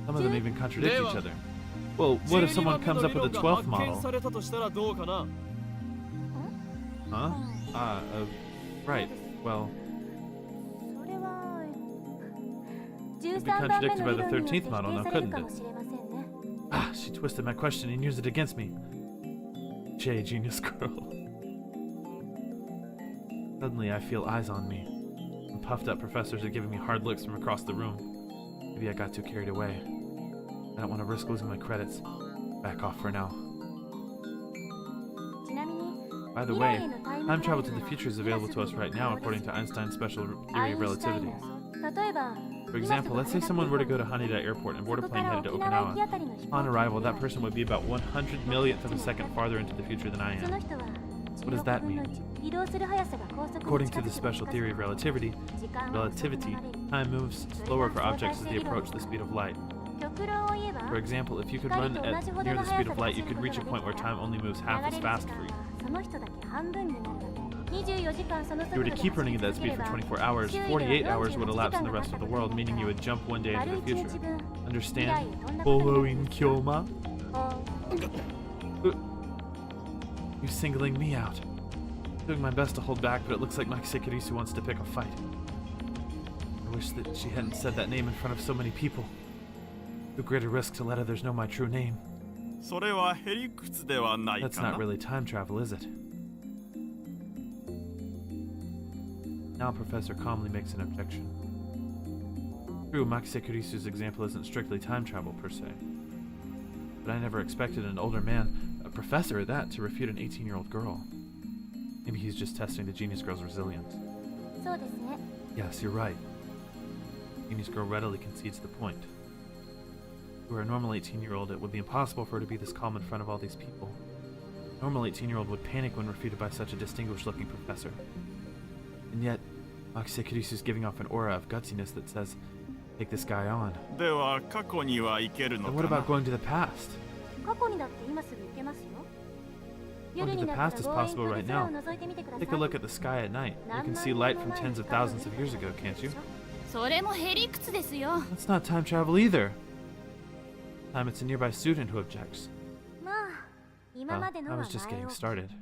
Some of them even contradict each other. Well, what if someone comes up with a 12th model? Huh? Right. Well, it would be contradicted by the 13th model now, couldn't it? Ah, she twisted my question and used it against me. Jay, genius girl. Suddenly, I feel eyes on me. Some puffed up professors are giving me hard looks from across the room. Maybe I got too carried away. I don't want to risk losing my credits. Back off for now. By the way, time travel to the future is available to us right now according to Einstein's special theory of relativity. For example, let's say someone were to go to Haneda Airport and board a plane headed to Okinawa. Upon arrival, that person would be about 100 millionth of a second farther into the future than I am. What does that mean? According to the special theory of relativity, time moves slower for objects as they approach the speed of light. For example, if you could run at near the speed of light, you could reach a point where time only moves half as fast for you. If you were to keep running at that speed for 24 hours, 48 hours would elapse in the rest of the world, meaning you would jump one day into the future. Understand? Following Kyoma? You're singling me out. I'm doing my best to hold back, but it looks like Makise Kurisu wants to pick a fight. I wish that she hadn't said that name in front of so many people. Too great a risk to let others know my true name. That's not really time travel, is it? Now Professor calmly makes an objection. True, Makise Kurisu's example isn't strictly time travel per se. But I never expected an older man, a professor at that, to refute an 18-year-old girl. Maybe he's just testing the genius girl's resilience. Yes, you're right. Genius girl readily concedes the point. If you were a normal 18-year-old, it would be impossible for her to be this calm in front of all these people. A normal 18-year-old would panic when refuted by such a distinguished-looking professor. And yet, Makise Kurisu's giving off an aura of gutsiness that says, take this guy on. Then what about going to the past? Going to the past is possible right now. Take a look at the sky at night. You can see light from tens of thousands of years ago, can't you? That's not time travel either. Time it's a nearby student who objects. Well, I was just getting started.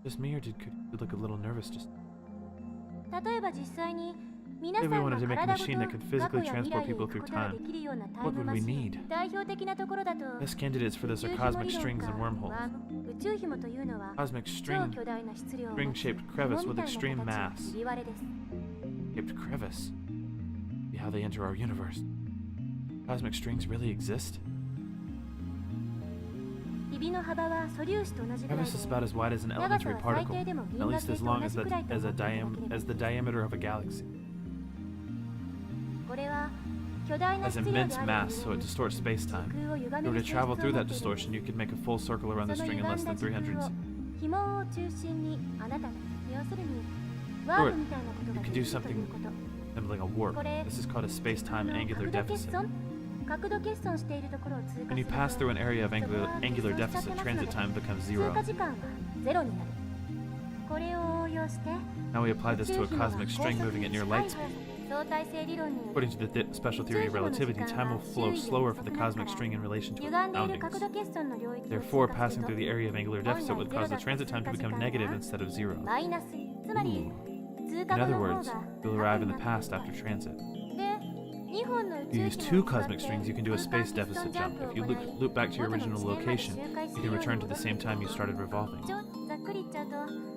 Just me, or did you look a little nervous just Say we wanted to make a machine that could physically transport people through time. What would we need? Best candidates for this are cosmic strings and wormholes. Cosmic string-shaped crevice with extreme mass. Shaped crevice. See how they enter our universe. Cosmic strings really exist? Crevice is about as wide as an elementary particle, at least as long as the diameter of a galaxy. It has immense mass, so it distorts space-time. If you were to travel through that distortion, you could make a full circle around the string in less than 300 Or you could do something resembling a warp. This is called a space-time angular deficit. When you pass through an area of angular deficit, transit time becomes 0. Now we apply this to a cosmic string moving at near light speed. According to the special theory of relativity, time will flow slower for the cosmic string in relation to its surroundings. Therefore, passing through the area of angular deficit would cause the transit time to become negative instead of 0. Ooh. In other words, you'll arrive in the past after transit. If you use 2 cosmic strings, you can do a space deficit jump. If you loop back to your original location, you can return to the same time you started revolving.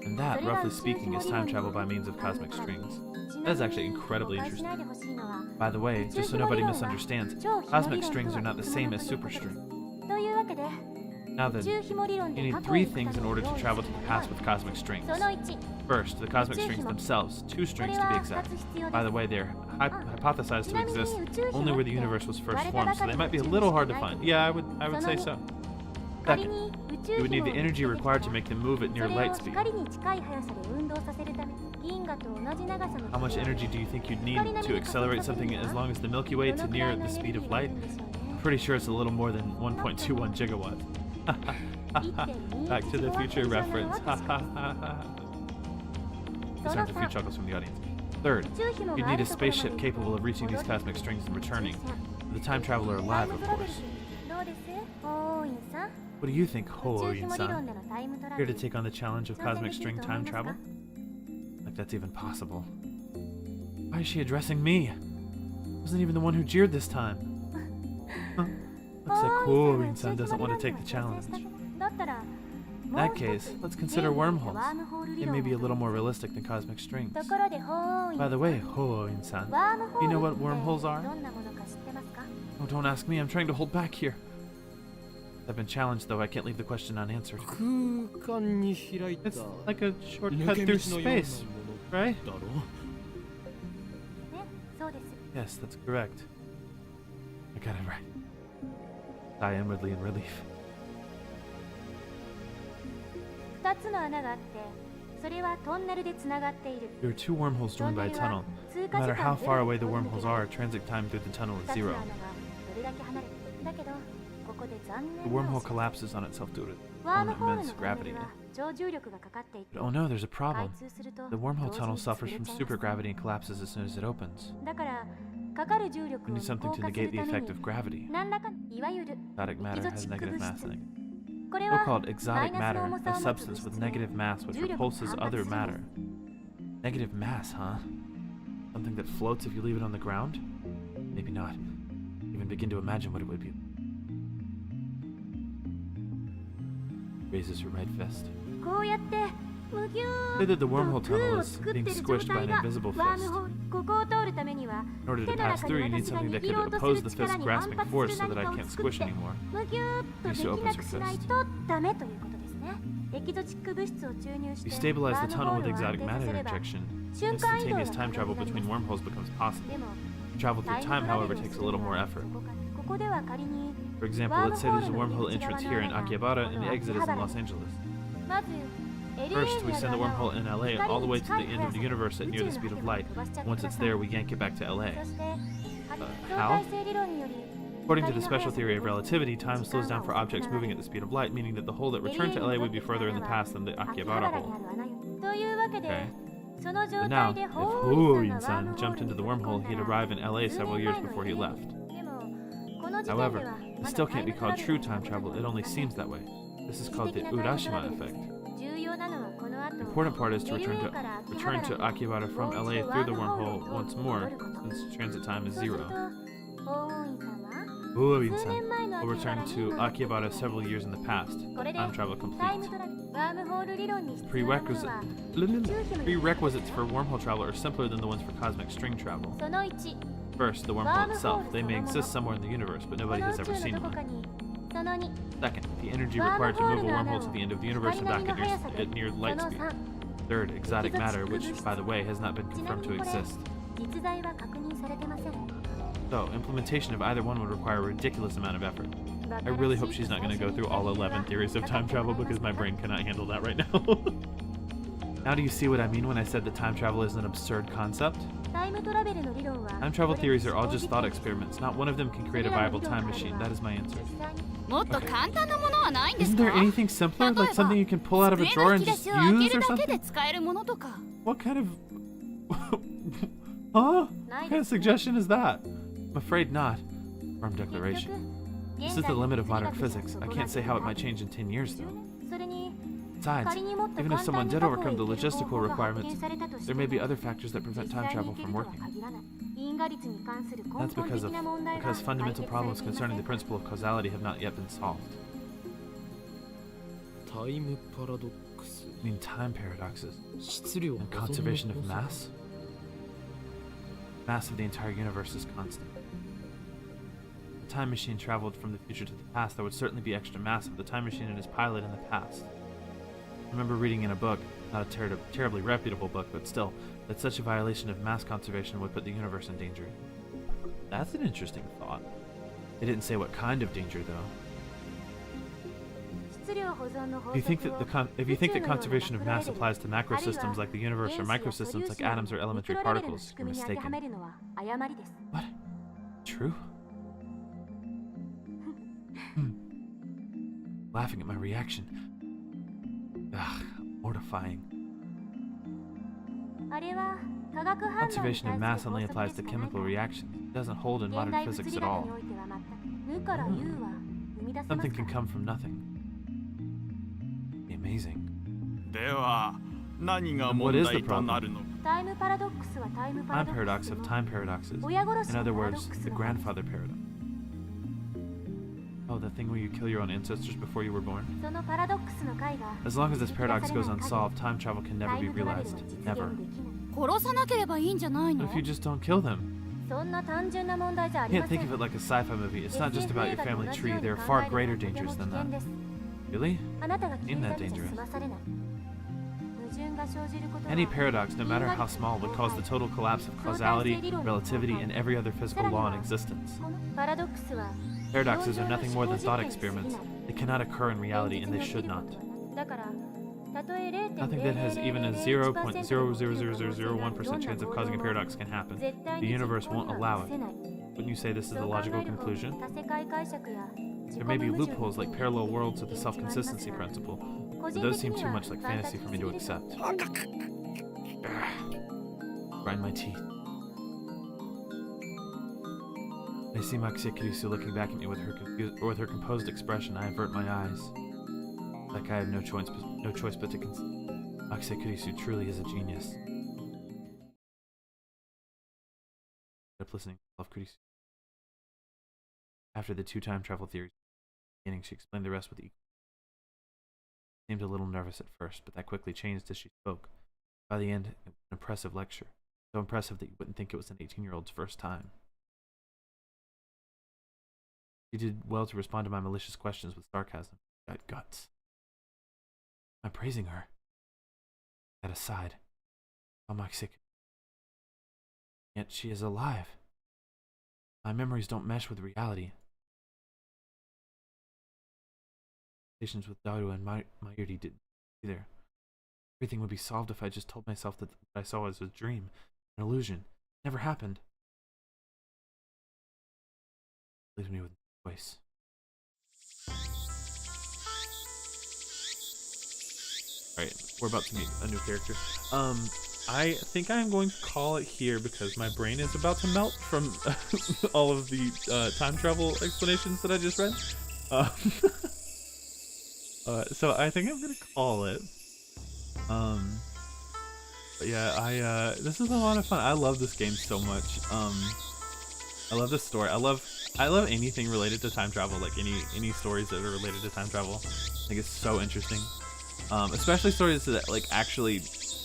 And that, roughly speaking, is time travel by means of cosmic strings. That is actually incredibly interesting. By the way, just so nobody misunderstands, cosmic strings are not the same as superstring. Now then, you need 3 things in order to travel to the past with cosmic strings. First, the cosmic strings themselves, 2 strings to be exact. By the way, they're hypothesized to exist only where the universe was first formed, so they might be a little hard to find. Yeah, I would say so. Second, you would need the energy required to make them move at near light speed. How much energy do you think you'd need to accelerate something as long as the Milky Way to near the speed of light? I'm pretty sure it's a little more than 1.21 gigawatts. Back to the Future reference. These aren't a few chuckles from the audience. Third, you'd need a spaceship capable of reaching these cosmic strings and returning. The time traveler alive, of course. What do you think, Ho-Oin-san? Here to take on the challenge of cosmic string time travel? Like that's even possible. Why is she addressing me? I wasn't even the one who jeered this time. Huh? Looks like Ho-Oin-san doesn't want to take the challenge. In that case, let's consider wormholes. They may be a little more realistic than cosmic strings. By the way, Ho-Oin-san, do you know what wormholes are? Oh, don't ask me, I'm trying to hold back here. I've been challenged, though I can't leave the question unanswered. It's like a shortcut through space, right? Yes, that's correct. I got it right. I am inwardly in relief. There are 2 wormholes joined by a tunnel. No matter how far away the wormholes are, transit time through the tunnel is 0. The wormhole collapses on itself due to immense gravity. But oh no, there's a problem. The wormhole tunnel suffers from supergravity and collapses as soon as it opens. We need something to negate the effect of gravity. Exotic matter has negative mass in it. So-called exotic matter, a substance with negative mass which repulses other matter. Negative mass, huh? Something that floats if you leave it on the ground? Maybe not. Even begin to imagine what it would be. Raises her right fist. Say that the wormhole tunnel is being squished by an invisible fist. In order to pass through, you need something that could oppose the fist's grasping force so that I can't squish anymore. Lisa opens her fist. If you stabilize the tunnel with exotic matter injection, instantaneous time travel between wormholes becomes possible. Travel through time, however, takes a little more effort. For example, let's say there's a wormhole entrance here in Akihabara and the exit is in Los Angeles. First, we send the wormhole in LA all the way to the end of the universe at near the speed of light. Once it's there, we yank it back to LA. How? According to the special theory of relativity, time slows down for objects moving at the speed of light, meaning that the hole that returned to LA would be further in the past than the Akihabara hole. Okay. But now, if Ho-Oin-san jumped into the wormhole, he'd arrive in LA several years before he left. However, it still can't be called true time travel, it only seems that way. This is called the Urashima effect. The important part is to return to Akihabara from LA through the wormhole once more, since transit time is 0. Uoin-san will return to Akihabara several years in the past. Time travel complete. Prerequisites for wormhole travel are simpler than the ones for cosmic string travel. First, the wormhole itself. They may exist somewhere in the universe, but nobody has ever seen one. Second, the energy required to move a wormhole to the end of the universe and back at near light speed. Third, exotic matter, which, by the way, has not been confirmed to exist. So, implementation of either one would require a ridiculous amount of effort. I really hope she's not going to go through all 11 theories of time travel because my brain cannot handle that right now. Now do you see what I mean when I said that time travel is an absurd concept? Time travel theories are all just thought experiments. Not one of them can create a viable time machine. That is my answer. Okay. Isn't there anything simpler? Like something you can pull out of a drawer and just use or something? What kind of... Huh? What kind of suggestion is that? I'm afraid not. Firm declaration. This is the limit of modern physics. I can't say how it might change in 10 years, though. Besides, even if someone did overcome the logistical requirements, there may be other factors that prevent time travel from working. That's because fundamental problems concerning the principle of causality have not yet been solved. You mean time paradoxes? And conservation of mass? Mass of the entire universe is constant. If the time machine traveled from the future to the past, there would certainly be extra mass of the time machine and its pilot in the past. I remember reading in a book, not a terribly reputable book, but still, that such a violation of mass conservation would put the universe in danger. That's an interesting thought. They didn't say what kind of danger, though. If you think that conservation of mass applies to macro systems like the universe or microsystems like atoms or elementary particles, you're mistaken. What? True? Laughing at my reaction. Ugh, mortifying. Conservation of mass only applies to chemical reactions. It doesn't hold in modern physics at all. Something can come from nothing. Be amazing. And what is the problem? Time paradox of time paradoxes. In other words, the grandfather paradox. Oh, the thing where you kill your own ancestors before you were born? As long as this paradox goes unsolved, time travel can never be realized. Never. What if you just don't kill them? You can't think of it like a sci-fi movie. It's not just about your family tree. There are far greater dangers than that. Really? Ain't that dangerous? Any paradox, no matter how small, would cause the total collapse of causality, relativity, and every other physical law in existence. Paradoxes are nothing more than thought experiments. They cannot occur in reality, and they should not. Nothing that has even a 0.00001% chance of causing a paradox can happen. The universe won't allow it. Wouldn't you say this is a logical conclusion? There may be loopholes like parallel worlds of the self-consistency principle, but those seem too much like fantasy for me to accept. Grind my teeth. I see Maxia looking back at me with her composed expression. I avert my eyes. Like I have no choice but to consider. Maxia truly is a genius. Up listening to Love Kurisu. After the two time travel theories beginning, she explained the rest with equal. She seemed a little nervous at first, but that quickly changed as she spoke. By the end, it was an impressive lecture. So impressive that you wouldn't think it was an 18-year-old's first time. She did well to respond to my malicious questions with sarcasm. She had guts. I'm praising her. That aside, Maxia. Yet she is alive. My memories don't mesh with reality. Conversations with Daru and Mayuri didn't either. Everything would be solved if I just told myself that what I saw was a dream, an illusion. It never happened. It leaves me with no choice. Alright, we're about to meet a new character. I think I'm going to call it here because my brain is about to melt from all of the time travel explanations that I just read. So I think I'm going to call it. But yeah, this is a lot of fun. I love this game so much. I love the story. I love anything related to time travel, like any stories that are related to time travel. I think it's so interesting. Especially stories that like actually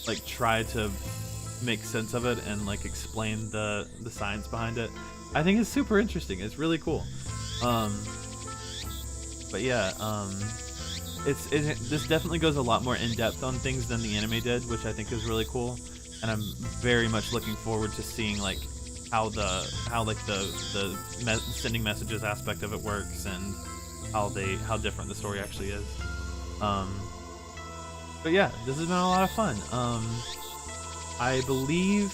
like try to make sense of it and like explain the science behind it. I think it's super interesting. It's really cool. But yeah, this definitely goes a lot more in depth on things than the anime did, which I think is really cool. And I'm very much looking forward to seeing like how the sending messages aspect of it works and how different the story actually is. But yeah, this has been a lot of fun. I believe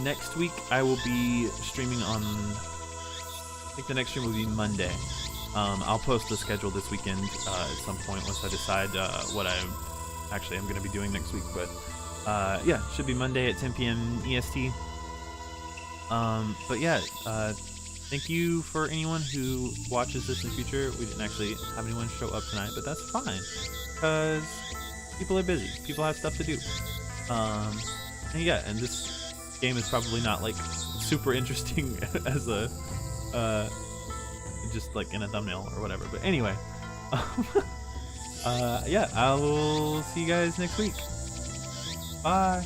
next week I will be streaming on. I think the next stream will be Monday. I'll post the schedule this weekend at some point once I decide what I actually am going to be doing next week. But yeah, should be Monday at 10 p.m. EST. But yeah, thank you for anyone who watches this in the future. We didn't actually have anyone show up tonight, but that's fine because people are busy. People have stuff to do. And yeah, and this game is probably not like super interesting as a just like in a thumbnail or whatever. But anyway, yeah, I will see you guys next week. Bye.